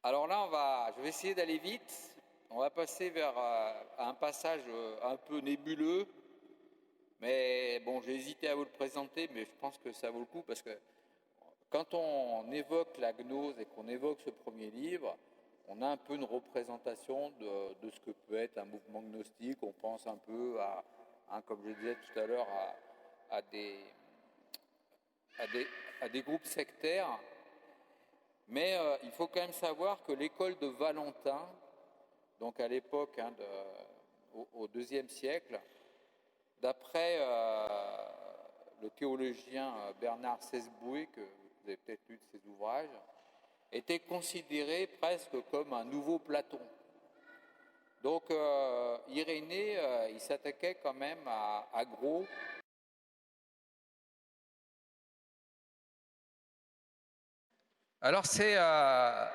Alors là, je vais essayer d'aller vite. On va passer vers un passage un peu nébuleux, mais bon, j'ai hésité à vous le présenter, mais je pense que ça vaut le coup parce que quand on évoque la gnose et qu'on évoque ce premier livre, on a un peu une représentation de ce que peut être un mouvement gnostique. On pense un peu comme je disais tout à l'heure, à des groupes sectaires. Mais il faut quand même savoir que l'école de Valentin, donc à l'époque, au IIe siècle, d'après le théologien Bernard Sesboué, que vous avez peut-être lu de ses ouvrages, était considéré presque comme un nouveau Platon. Donc Irénée, il s'attaquait quand même à gros. Alors c'est la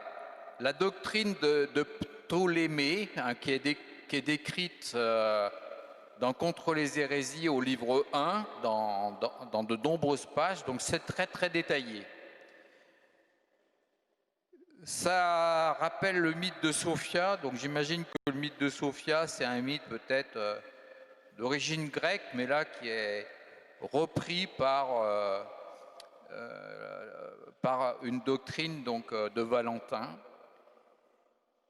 doctrine de Ptolémée, qui est décrite dans Contre les hérésies au livre 1, dans de nombreuses pages, donc c'est très très détaillé. Ça rappelle le mythe de Sophia, donc j'imagine que le mythe de Sophia, c'est un mythe peut-être d'origine grecque, mais là qui est repris par une doctrine donc de Valentin,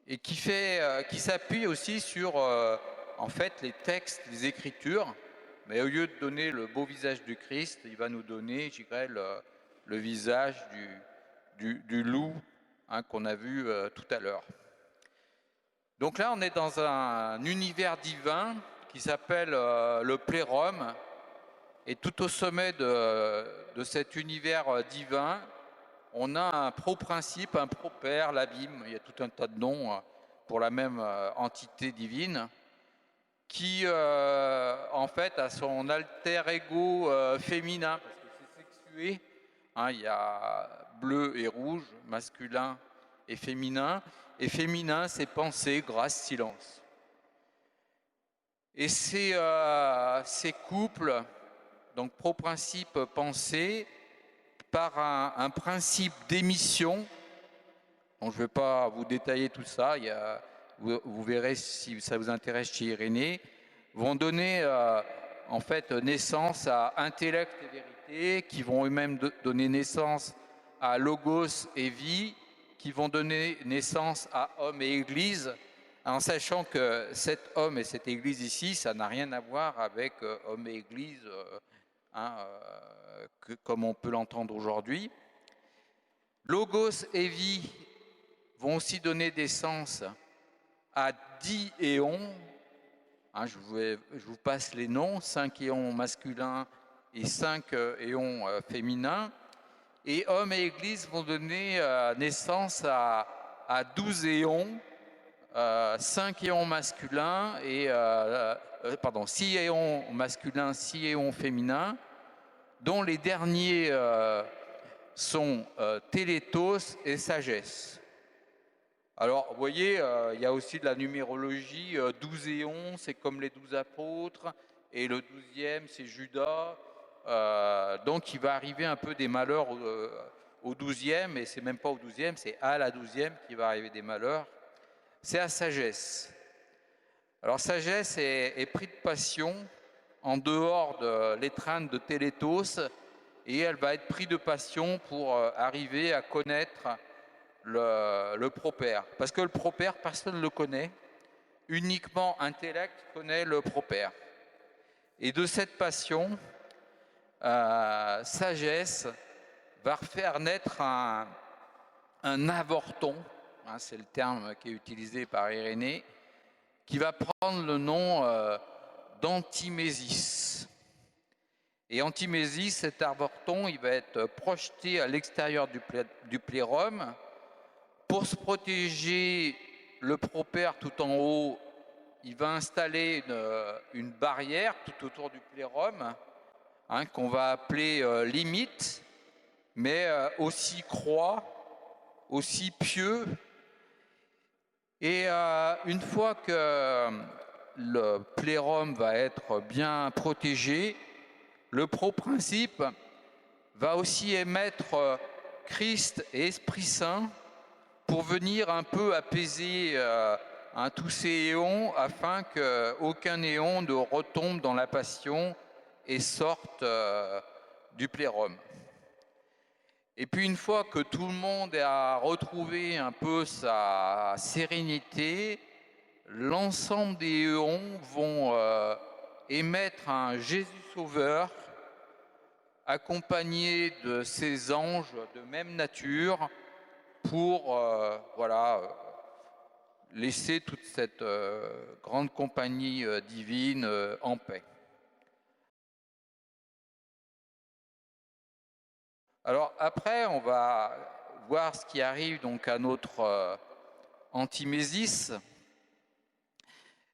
et qui s'appuie aussi sur en fait les textes, les Écritures, mais au lieu de donner le beau visage du Christ, il va nous donner, je dirais, le visage du loup, qu'on a vu tout à l'heure. Donc là, on est dans un univers divin qui s'appelle le plérum. Et tout au sommet de cet univers divin, on a un pro-principe, un pro-père, l'abîme, il y a tout un tas de noms pour la même entité divine, qui en fait a son alter ego féminin, parce que c'est sexué, hein, il y a bleu et rouge, masculin et féminin c'est pensée, grâce, silence. Et ces couples, donc pro-principe pensée, par un principe d'émission, donc je ne vais pas vous détailler tout ça, vous verrez si ça vous intéresse chez Irénée, vont donner en fait naissance à intellect et vérité, qui vont eux-mêmes donner naissance à logos et vie, qui vont donner naissance à homme et église, en sachant que cet homme et cette église ici, ça n'a rien à voir avec homme et église, comme on peut l'entendre aujourd'hui. Logos et vie vont aussi donner naissance à 10 éons. Je vous passe les noms, 5 éons masculins et 5 éons féminins. Et hommes et église vont donner naissance à 12 éons, 5 éons masculins et 6 éons masculins, 6 éons féminins, dont les derniers sont télétos et sagesse. Alors, vous voyez, il y a aussi de la numérologie, 12 éons, c'est comme les 12 apôtres, et le 12e, c'est Judas. Donc, il va arriver un peu des malheurs au 12e, et c'est même pas au 12e, c'est à la 12e qu'il va arriver des malheurs. C'est à sagesse. Alors, sagesse est pris de passion en dehors de l'étreinte de télétos, et elle va être prise de passion pour arriver à connaître le propère. Parce que le propère, personne ne le connaît. Uniquement intellect connaît le propère. Et de cette passion, sagesse va faire naître un avorton, hein, c'est le terme qui est utilisé par Irénée, qui va prendre le nom d'antimésis. Et antimésis, cet avorton, il va être projeté à l'extérieur du plérum. Pour se protéger le propère tout en haut, il va installer une barrière tout autour du plérum, hein, qu'on va appeler limite, mais aussi croix, aussi pieux. Et une fois que le plérum va être bien protégé, le pro-principe va aussi émettre Christ et Esprit Saint pour venir un peu apaiser tous ces éons, afin qu'aucun néon ne retombe dans la passion et sorte du plérum. Et puis une fois que tout le monde a retrouvé un peu sa sérénité, l'ensemble des éons vont émettre un Jésus Sauveur, accompagné de ses anges de même nature, pour laisser toute cette grande compagnie divine en paix. Alors après, on va voir ce qui arrive donc à notre antimésis.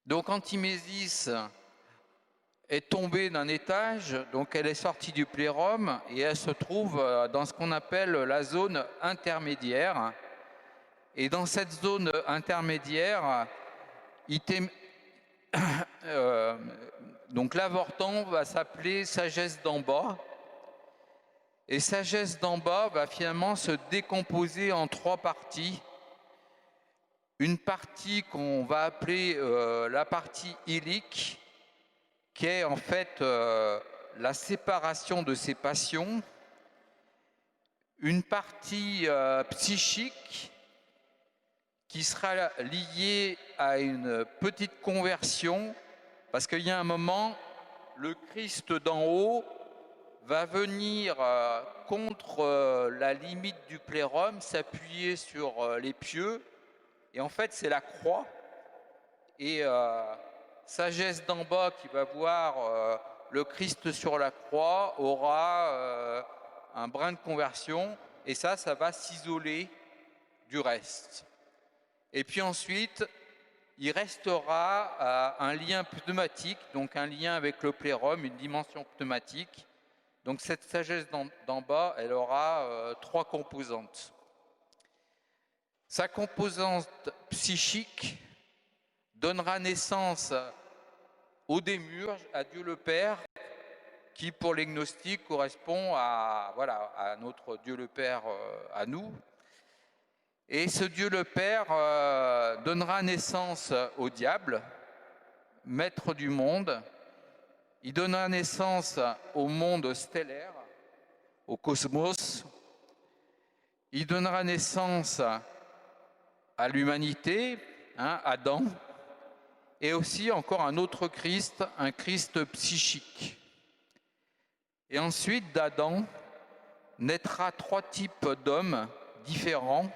Donc antimésis est tombée d'un étage, donc elle est sortie du plérum et elle se trouve dans ce qu'on appelle la zone intermédiaire. Et dans cette zone intermédiaire, donc l'avorton va s'appeler sagesse d'en bas. Et sagesse d'en bas va finalement se décomposer en 3 parties. Une partie qu'on va appeler la partie ilique, qui est en fait la séparation de ses passions. Une partie psychique, qui sera liée à une petite conversion, parce qu'il y a un moment, le Christ d'en haut va venir contre la limite du plérum, s'appuyer sur les pieux, et en fait c'est la croix, et sagesse d'en bas qui va voir le Christ sur la croix aura un brin de conversion, et ça va s'isoler du reste. Et puis ensuite, il restera un lien pneumatique, donc un lien avec le plérum, une dimension pneumatique. Donc cette sagesse d'en bas, elle aura 3 composantes. Sa composante psychique donnera naissance au démiurge, à Dieu le Père, qui pour les gnostiques correspond à notre Dieu le Père, à nous. Et ce Dieu le Père donnera naissance au diable, maître du monde. Il donnera naissance au monde stellaire, au cosmos. Il donnera naissance à l'humanité, Adam, et aussi encore un autre Christ, un Christ psychique. Et ensuite d'Adam naîtra 3 types d'hommes différents.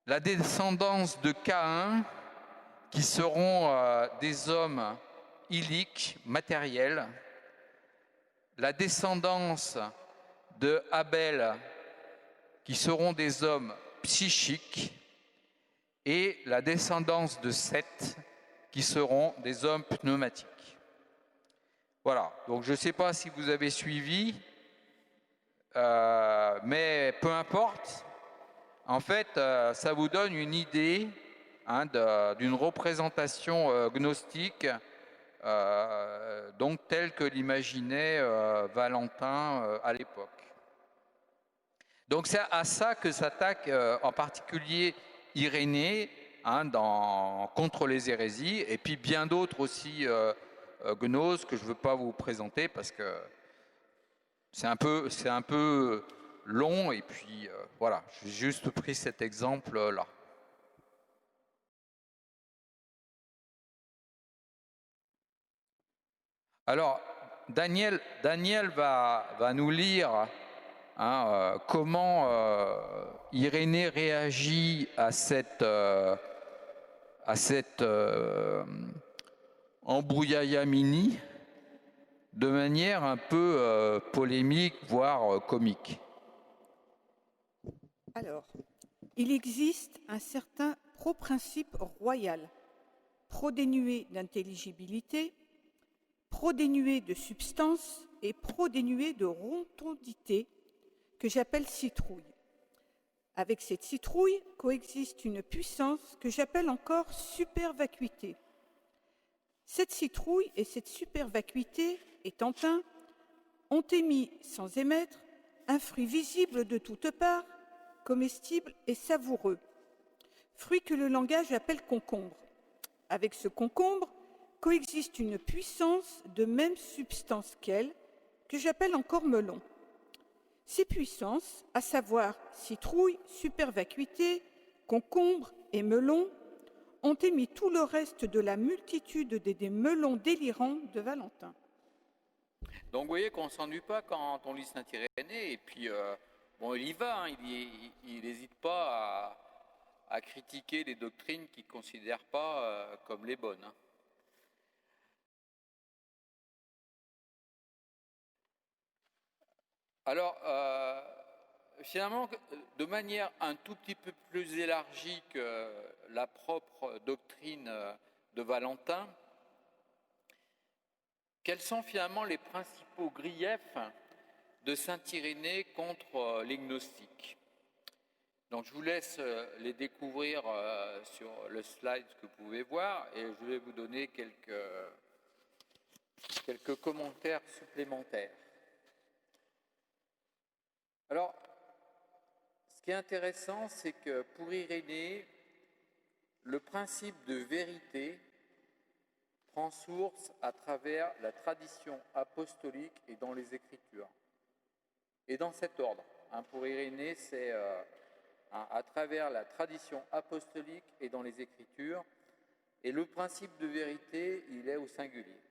La descendance de Caïn, qui seront des hommes illiques, matériels. La descendance de Abel, qui seront des hommes psychiques. Et la descendance de Seth, qui seront des hommes pneumatiques. Voilà, donc je ne sais pas si vous avez suivi, mais peu importe. En fait, ça vous donne une idée d'une représentation gnostique, donc telle que l'imaginait Valentin à l'époque. Donc c'est à ça que s'attaque en particulier Irénée, contre les hérésies, et puis bien d'autres aussi gnoses que je ne veux pas vous présenter parce que c'est un peu long, et puis voilà, j'ai juste pris cet exemple-là. Alors, Daniel va nous lire comment Irénée réagit à cette embrouillamini de manière un peu polémique, voire comique. Alors, il existe un certain pro-principe royal, pro-dénué d'intelligibilité, pro-dénué de substance et pro-dénué de rotondité, que j'appelle citrouille. Avec cette citrouille coexiste une puissance que j'appelle encore supervacuité. Cette citrouille et cette supervacuité, étant un, ont émis sans émettre un fruit visible de toutes parts, comestible et savoureux, fruit que le langage appelle concombre. Avec ce concombre coexiste une puissance de même substance qu'elle, que j'appelle encore melon. Ces puissances, à savoir citrouille, supervacuité, concombre et melon, ont émis tout le reste de la multitude des melons délirants de Valentin. Donc vous voyez qu'on ne s'ennuie pas quand on lit Saint-Irénée, et puis il y va, il n'hésite pas à critiquer les doctrines qu'il ne considère pas comme les bonnes. Alors, finalement, de manière un tout petit peu plus élargie que la propre doctrine de Valentin, quels sont finalement les principaux griefs de Saint-Irénée contre les gnostiques? Donc je vous laisse les découvrir sur le slide que vous pouvez voir, et je vais vous donner quelques commentaires supplémentaires. Alors, ce qui est intéressant, c'est que pour Irénée, le principe de vérité prend source à travers la tradition apostolique et dans les Écritures. Et dans cet ordre, pour Irénée, c'est à travers la tradition apostolique et dans les Écritures, et le principe de vérité, il est au singulier.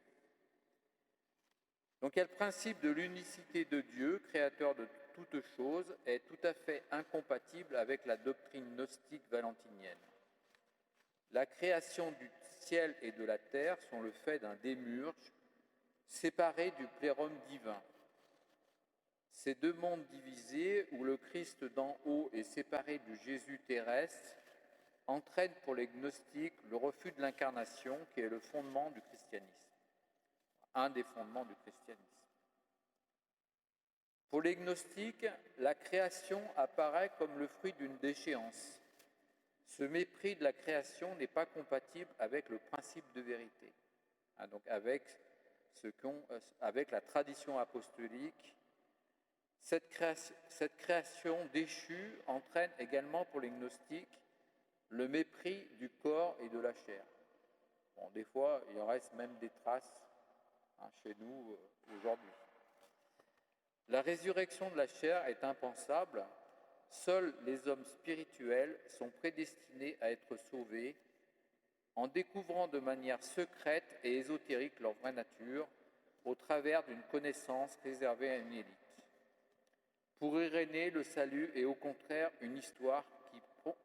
Donc il y a le principe de l'unicité de Dieu, créateur de toute chose, est tout à fait incompatible avec la doctrine gnostique valentinienne. La création du ciel et de la terre sont le fait d'un démiurge, séparé du plérum divin. Ces deux mondes divisés, où le Christ d'en haut est séparé du Jésus terrestre, entraînent pour les gnostiques le refus de l'incarnation, qui est le fondement du christianisme, un des fondements du christianisme. Pour les gnostiques, la création apparaît comme le fruit d'une déchéance. Ce mépris de la création n'est pas compatible avec le principe de vérité, donc avec la tradition apostolique. Cette création déchue entraîne également pour les gnostiques le mépris du corps et de la chair. Bon, des fois, il en reste même des traces chez nous aujourd'hui. La résurrection de la chair est impensable. Seuls les hommes spirituels sont prédestinés à être sauvés en découvrant de manière secrète et ésotérique leur vraie nature au travers d'une connaissance réservée à une élite. Pour Irénée, le salut est au contraire une histoire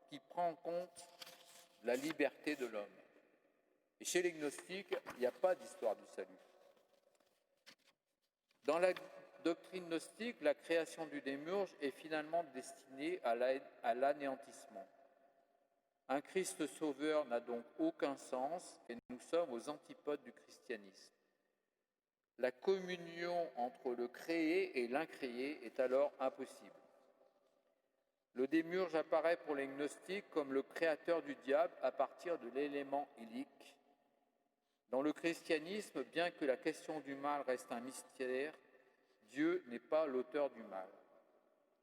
qui prend en compte la liberté de l'homme. Et chez les gnostiques, il n'y a pas d'histoire du salut. Dans la doctrine gnostique, la création du démiurge est finalement destinée à l'anéantissement. Un Christ sauveur n'a donc aucun sens et nous sommes aux antipodes du christianisme. La communion entre le créé et l'incréé est alors impossible. Le démiurge apparaît pour les gnostiques comme le créateur du diable à partir de l'élément illique. Dans le christianisme, bien que la question du mal reste un mystère, Dieu n'est pas l'auteur du mal.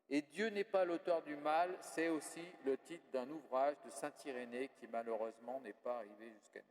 Et Dieu n'est pas l'auteur du mal, c'est aussi le titre d'un ouvrage de saint Irénée qui malheureusement n'est pas arrivé jusqu'à nous.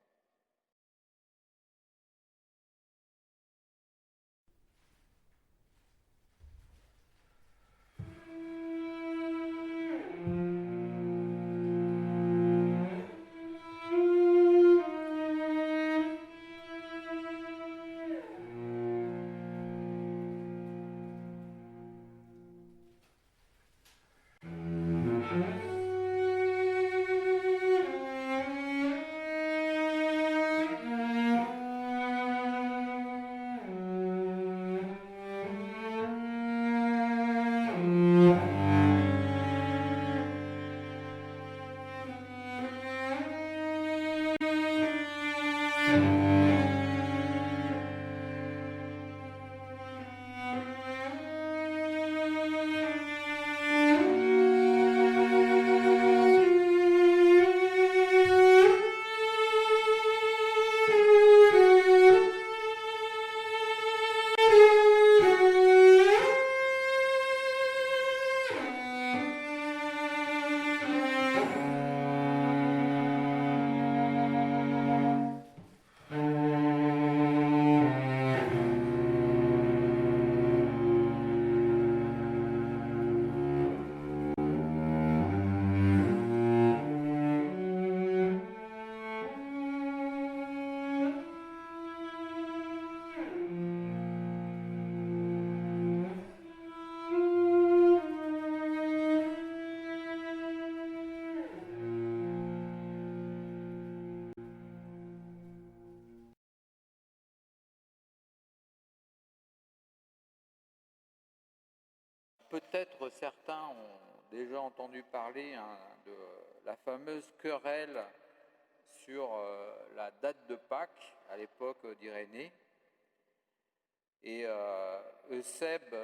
Peut-être certains ont déjà entendu parler de la fameuse querelle sur la date de Pâques à l'époque d'Irénée. Et Eusèbe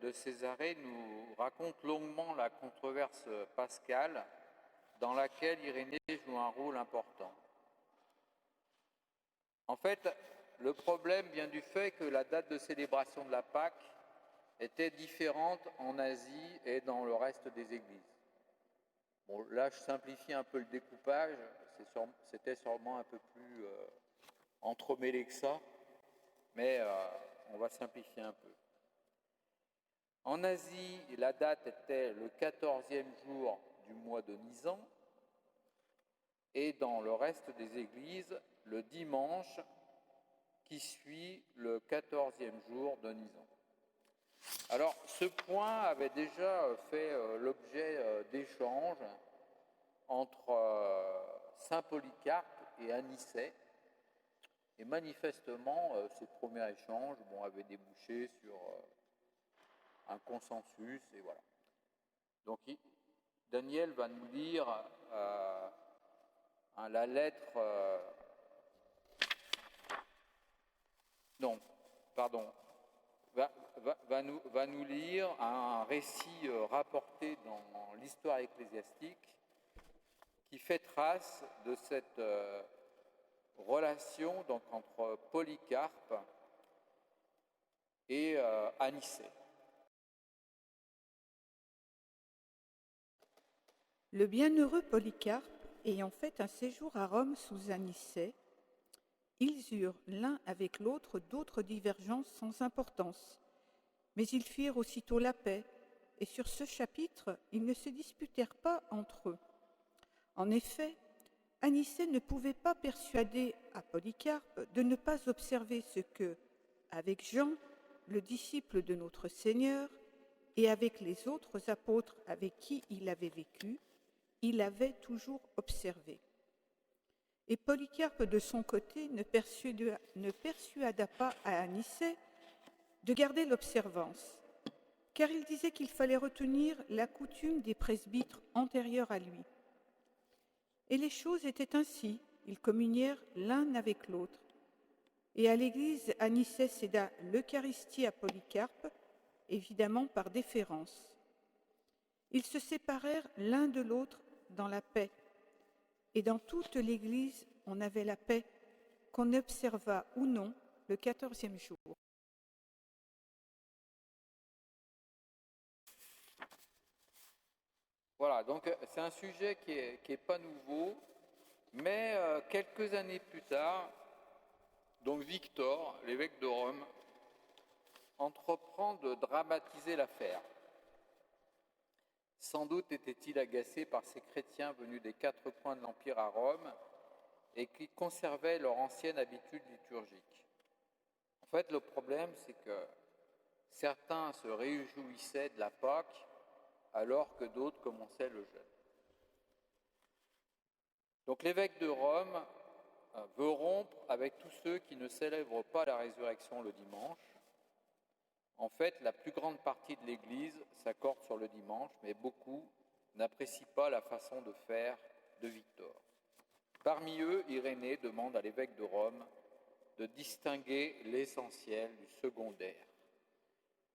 de Césarée nous raconte longuement la controverse pascale dans laquelle Irénée joue un rôle important. En fait, le problème vient du fait que la date de célébration de la Pâque était différente en Asie et dans le reste des églises. Bon, là, je simplifie un peu le découpage, c'était sûrement un peu plus entremêlé que ça, mais on va simplifier un peu. En Asie, la date était le 14e jour du mois de Nisan, et dans le reste des églises, le dimanche qui suit le 14e jour de Nisan. Alors, ce point avait déjà fait l'objet d'échanges entre saint Polycarpe et Anicet, manifestement, ces premiers échanges avaient débouché sur un consensus, et voilà. Donc Daniel va nous lire la lettre... va nous lire un récit rapporté dans l'histoire ecclésiastique qui fait trace de cette relation donc, entre Polycarpe et Anicée. Le bienheureux Polycarpe, ayant fait un séjour à Rome sous Anicée, ils eurent l'un avec l'autre d'autres divergences sans importance, mais ils firent aussitôt la paix, et sur ce chapitre, ils ne se disputèrent pas entre eux. En effet, Anicée ne pouvait pas persuader à Polycarpe de ne pas observer ce que, avec Jean, le disciple de notre Seigneur, et avec les autres apôtres avec qui il avait vécu, il avait toujours observé. Et Polycarpe, de son côté, ne persuada pas à Anicée de garder l'observance, car il disait qu'il fallait retenir la coutume des presbytres antérieurs à lui. Et les choses étaient ainsi, ils communièrent l'un avec l'autre. Et à l'église, Anicée céda l'Eucharistie à Polycarpe, évidemment par déférence. Ils se séparèrent l'un de l'autre dans la paix. Et dans toute l'église, on avait la paix, qu'on observa ou non le 14e jour. Voilà, donc c'est un sujet qui est pas nouveau, mais quelques années plus tard, donc Victor, l'évêque de Rome, entreprend de dramatiser l'affaire. Sans doute était-il agacé par ces chrétiens venus des quatre coins de l'Empire à Rome et qui conservaient leur ancienne habitude liturgique. En fait, le problème, c'est que certains se réjouissaient de la Pâque alors que d'autres commençaient le jeûne. Donc l'évêque de Rome veut rompre avec tous ceux qui ne célèbrent pas la résurrection le dimanche. En fait, la plus grande partie de l'Église s'accorde sur le dimanche, mais beaucoup n'apprécient pas la façon de faire de Victor. Parmi eux, Irénée demande à l'évêque de Rome de distinguer l'essentiel du secondaire.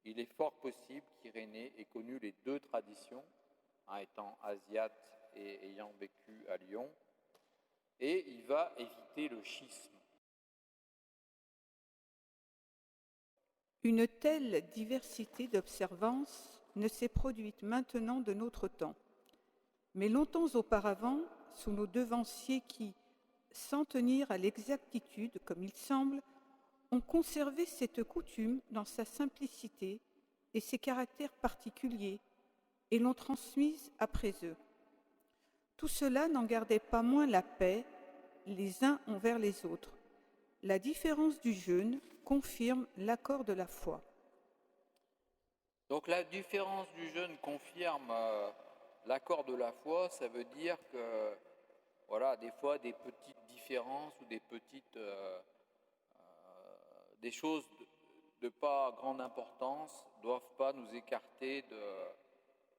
Il est fort possible qu'Irénée ait connu les deux traditions, étant asiate et ayant vécu à Lyon, et il va éviter le schisme. Une telle diversité d'observances ne s'est produite maintenant de notre temps. Mais longtemps auparavant, sous nos devanciers qui, sans tenir à l'exactitude, comme il semble, ont conservé cette coutume dans sa simplicité et ses caractères particuliers, et l'ont transmise après eux. Tout cela n'en gardait pas moins la paix les uns envers les autres. La différence du jeûne confirme l'accord de la foi. Donc la différence du jeûne confirme l'accord de la foi, ça veut dire que des fois des petites différences ou des choses de pas grande importance doivent pas nous écarter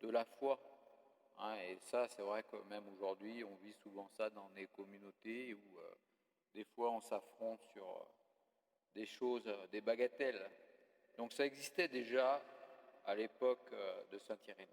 de la foi. Et ça, c'est vrai que même aujourd'hui, on vit souvent ça dans les communautés où des fois on s'affronte sur des choses, des bagatelles. Donc ça existait déjà à l'époque de Saint Irénée.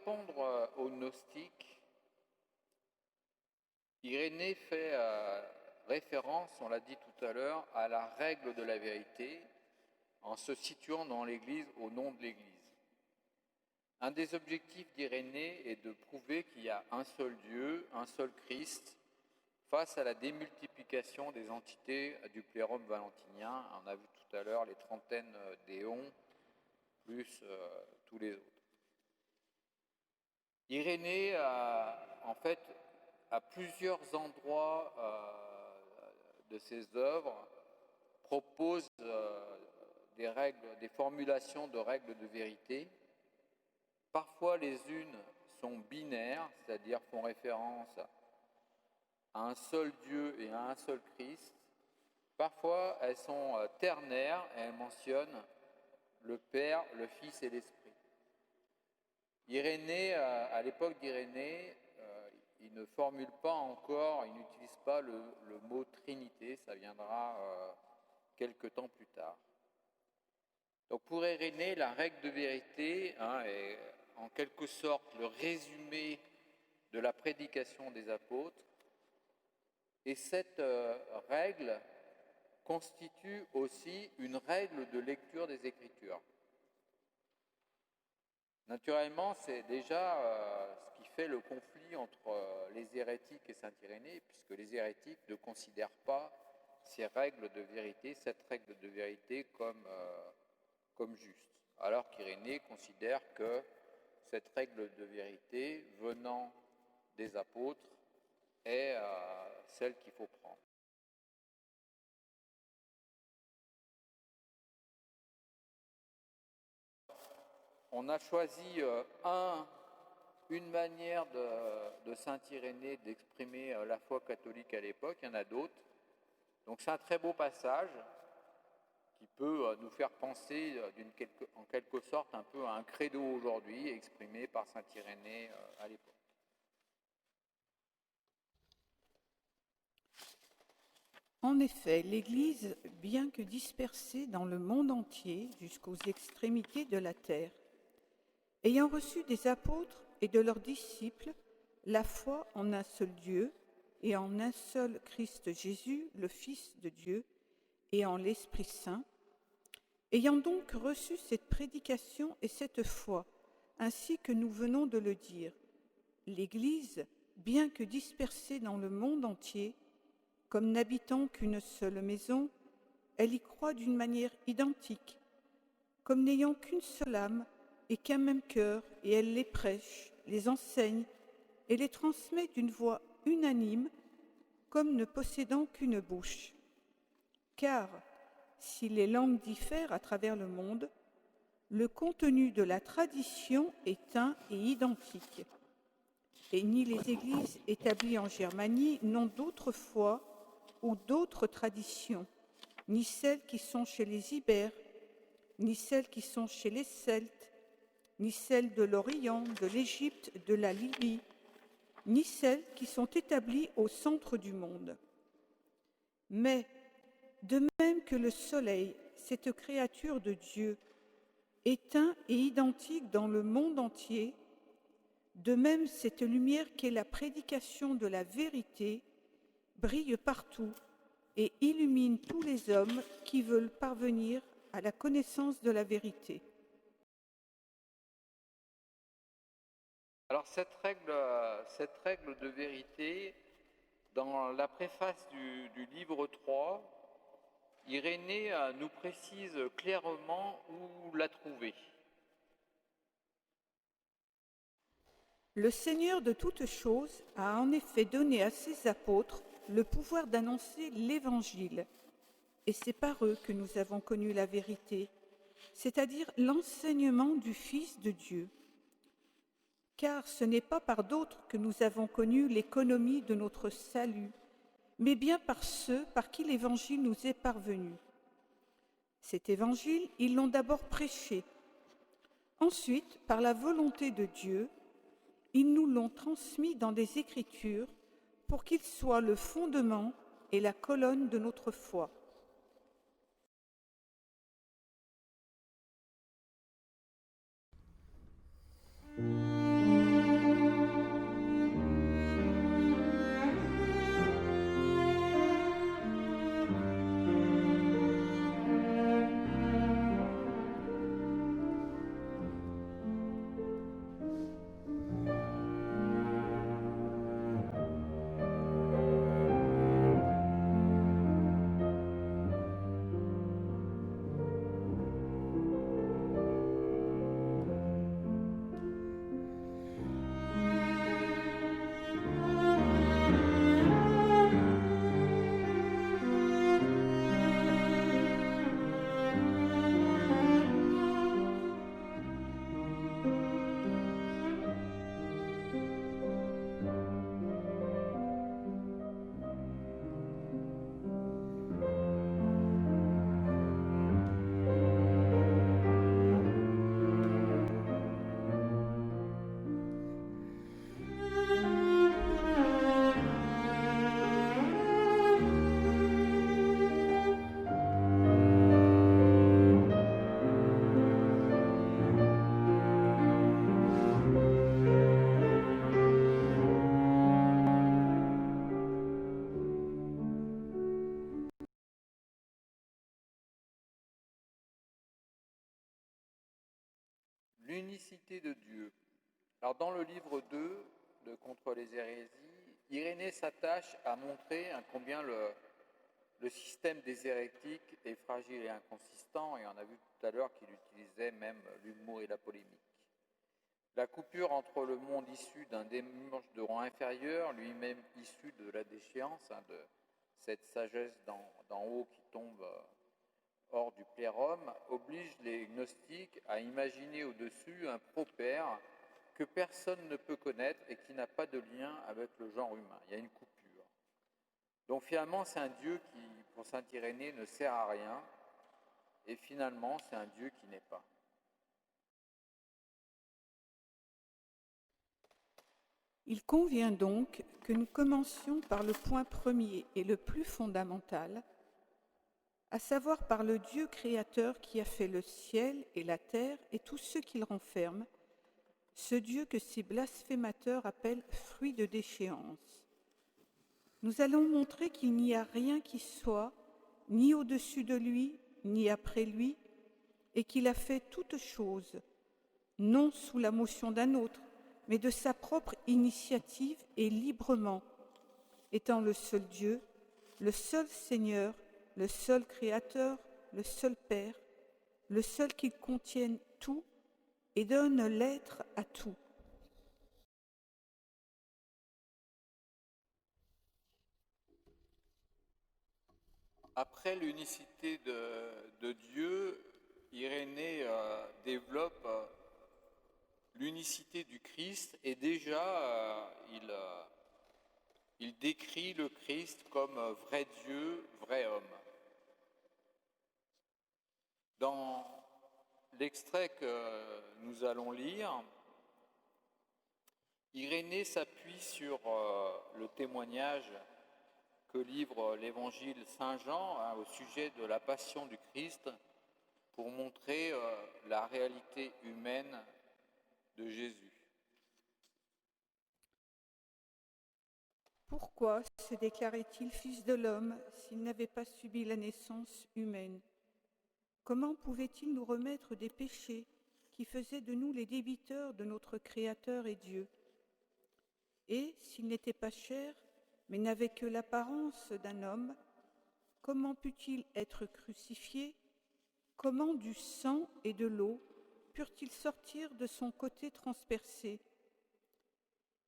répondre aux gnostiques, Irénée fait référence, on l'a dit tout à l'heure, à la règle de la vérité en se situant dans l'Église au nom de l'Église. Un des objectifs d'Irénée est de prouver qu'il y a un seul Dieu, un seul Christ, face à la démultiplication des entités du plérum valentinien. On a vu tout à l'heure les trentaines d'éons, plus tous les autres. Irénée, en fait, à plusieurs endroits de ses œuvres, propose des formulations de règles de vérité. Parfois, les unes sont binaires, c'est-à-dire font référence à un seul Dieu et à un seul Christ. Parfois, elles sont ternaires et elles mentionnent le Père, le Fils et l'Esprit. Irénée, à l'époque d'Irénée, il ne formule pas encore, il n'utilise pas le mot Trinité, ça viendra quelque temps plus tard. Donc pour Irénée, la règle de vérité est en quelque sorte le résumé de la prédication des apôtres, et cette règle constitue aussi une règle de lecture des Écritures. Naturellement, c'est déjà ce qui fait le conflit entre les hérétiques et saint Irénée, puisque les hérétiques ne considèrent pas ces règles de vérité, cette règle de vérité comme juste, alors qu'Irénée considère que cette règle de vérité venant des apôtres est celle qu'il faut prendre. On a choisi une manière de saint Irénée d'exprimer la foi catholique à l'époque, il y en a d'autres. Donc c'est un très beau passage qui peut nous faire penser en quelque sorte un peu à un credo aujourd'hui, exprimé par saint Irénée à l'époque. En effet, l'Église, bien que dispersée dans le monde entier jusqu'aux extrémités de la terre, ayant reçu des apôtres et de leurs disciples la foi en un seul Dieu et en un seul Christ Jésus, le Fils de Dieu, et en l'Esprit Saint, ayant donc reçu cette prédication et cette foi, ainsi que nous venons de le dire, l'Église, bien que dispersée dans le monde entier, comme n'habitant qu'une seule maison, elle y croit d'une manière identique, comme n'ayant qu'une seule âme et qu'un même cœur, et elle les prêche, les enseigne et les transmet d'une voix unanime, comme ne possédant qu'une bouche. Car, si les langues diffèrent à travers le monde, le contenu de la tradition est un et identique. Et ni les églises établies en Germanie n'ont d'autre foi ou d'autres traditions, ni celles qui sont chez les Ibères, ni celles qui sont chez les Celtes, ni celles de l'Orient, de l'Égypte, de la Libye, ni celles qui sont établies au centre du monde. Mais, de même que le soleil, cette créature de Dieu, est un et identique dans le monde entier, de même cette lumière qu'est la prédication de la vérité brille partout et illumine tous les hommes qui veulent parvenir à la connaissance de la vérité. Alors cette règle de vérité, dans la préface du livre 3, Irénée nous précise clairement où la trouver. Le Seigneur de toutes choses a en effet donné à ses apôtres le pouvoir d'annoncer l'Évangile, et c'est par eux que nous avons connu la vérité, c'est-à-dire l'enseignement du Fils de Dieu. Car ce n'est pas par d'autres que nous avons connu l'économie de notre salut, mais bien par ceux par qui l'Évangile nous est parvenu. Cet Évangile, ils l'ont d'abord prêché. Ensuite, par la volonté de Dieu, ils nous l'ont transmis dans des Écritures pour qu'il soit le fondement et la colonne de notre foi. L'unicité de Dieu. Alors dans le livre 2 de Contre les hérésies, Irénée s'attache à montrer combien le système des hérétiques est fragile et inconsistant, et on a vu tout à l'heure qu'il utilisait même l'humour et la polémique. La coupure entre le monde issu d'un démiurge de rang inférieur, lui-même issu de la déchéance, de cette sagesse d'en haut qui tombe hors du plérum, oblige les gnostiques à imaginer au-dessus un propère que personne ne peut connaître et qui n'a pas de lien avec le genre humain. Il y a une coupure. Donc finalement, c'est un Dieu qui, pour saint Irénée, ne sert à rien, et finalement, c'est un Dieu qui n'est pas. Il convient donc que nous commencions par le point premier et le plus fondamental, à savoir par le Dieu créateur qui a fait le ciel et la terre et tout ce qu'il renferme, ce Dieu que ces blasphémateurs appellent fruit de déchéance. Nous allons montrer qu'il n'y a rien qui soit ni au-dessus de lui, ni après lui, et qu'il a fait toutes choses, non sous la motion d'un autre, mais de sa propre initiative et librement, étant le seul Dieu, le seul Seigneur, le seul Créateur, le seul Père, le seul qui contienne tout et donne l'être à tout. Après l'unicité de Dieu, Irénée développe l'unicité du Christ, et déjà il décrit le Christ comme vrai Dieu, vrai homme. Dans l'extrait que nous allons lire, Irénée s'appuie sur le témoignage que livre l'évangile Saint Jean au sujet de la passion du Christ pour montrer la réalité humaine de Jésus. Pourquoi se déclarait-il fils de l'homme s'il n'avait pas subi la naissance humaine? Comment pouvait-il nous remettre des péchés qui faisaient de nous les débiteurs de notre Créateur et Dieu? Et s'il n'était pas chair, mais n'avait que l'apparence d'un homme, comment put-il être crucifié? Comment du sang et de l'eau purent-ils sortir de son côté transpercé?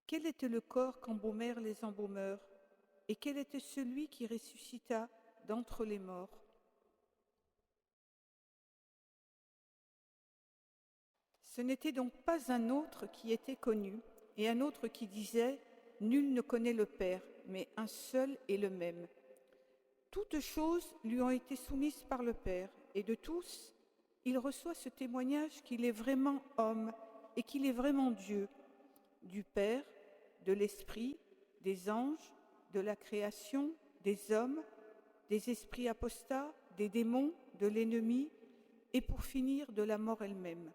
Quel était le corps qu'embaumèrent les embaumeurs? Et quel était celui qui ressuscita d'entre les morts? Ce n'était donc pas un autre qui était connu, et un autre qui disait « Nul ne connaît le Père, mais un seul est le même ». Toutes choses lui ont été soumises par le Père, et de tous, il reçoit ce témoignage qu'il est vraiment homme et qu'il est vraiment Dieu, du Père, de l'Esprit, des anges, de la création, des hommes, des esprits apostats, des démons, de l'ennemi, et pour finir de la mort elle-même.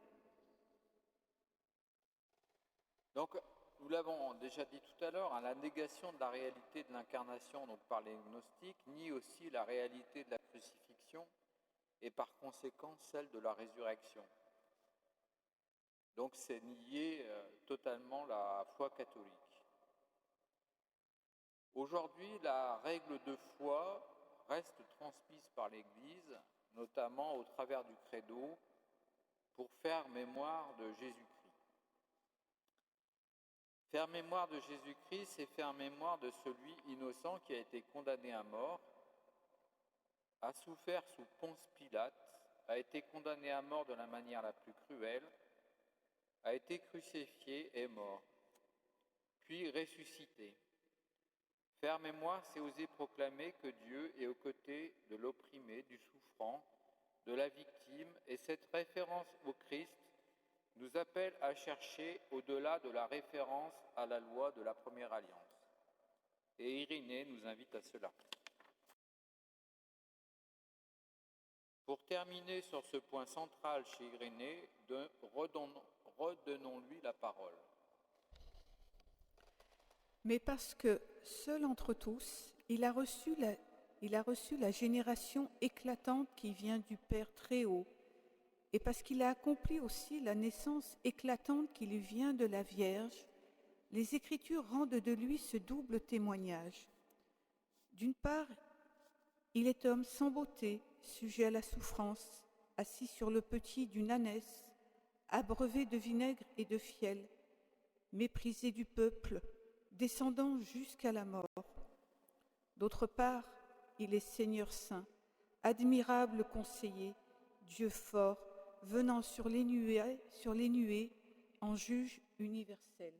Donc, nous l'avons déjà dit tout à l'heure, la négation de la réalité de l'incarnation donc par les gnostiques nie aussi la réalité de la crucifixion et par conséquent celle de la résurrection. Donc c'est nier totalement la foi catholique. Aujourd'hui, la règle de foi reste transmise par l'Église, notamment au travers du credo, pour faire mémoire de Jésus-Christ. Faire mémoire de Jésus-Christ, c'est faire mémoire de celui innocent qui a été condamné à mort, a souffert sous Ponce Pilate, a été condamné à mort de la manière la plus cruelle, a été crucifié et mort, puis ressuscité. Faire mémoire, c'est oser proclamer que Dieu est aux côtés de l'opprimé, du souffrant, de la victime, et cette référence au Christ nous appelle à chercher au-delà de la référence à la loi de la première alliance. Et Irénée nous invite à cela. Pour terminer sur ce point central chez Irénée, redonnons-lui la parole. Mais parce que, seul entre tous, il a reçu la génération éclatante qui vient du Père très haut, et parce qu'il a accompli aussi la naissance éclatante qui lui vient de la Vierge, les Écritures rendent de lui ce double témoignage. D'une part, il est homme sans beauté, sujet à la souffrance, assis sur le petit d'une ânesse, abreuvé de vinaigre et de fiel, méprisé du peuple, descendant jusqu'à la mort. D'autre part, il est Seigneur saint, admirable conseiller, Dieu fort, venant sur les nuées en juge universel.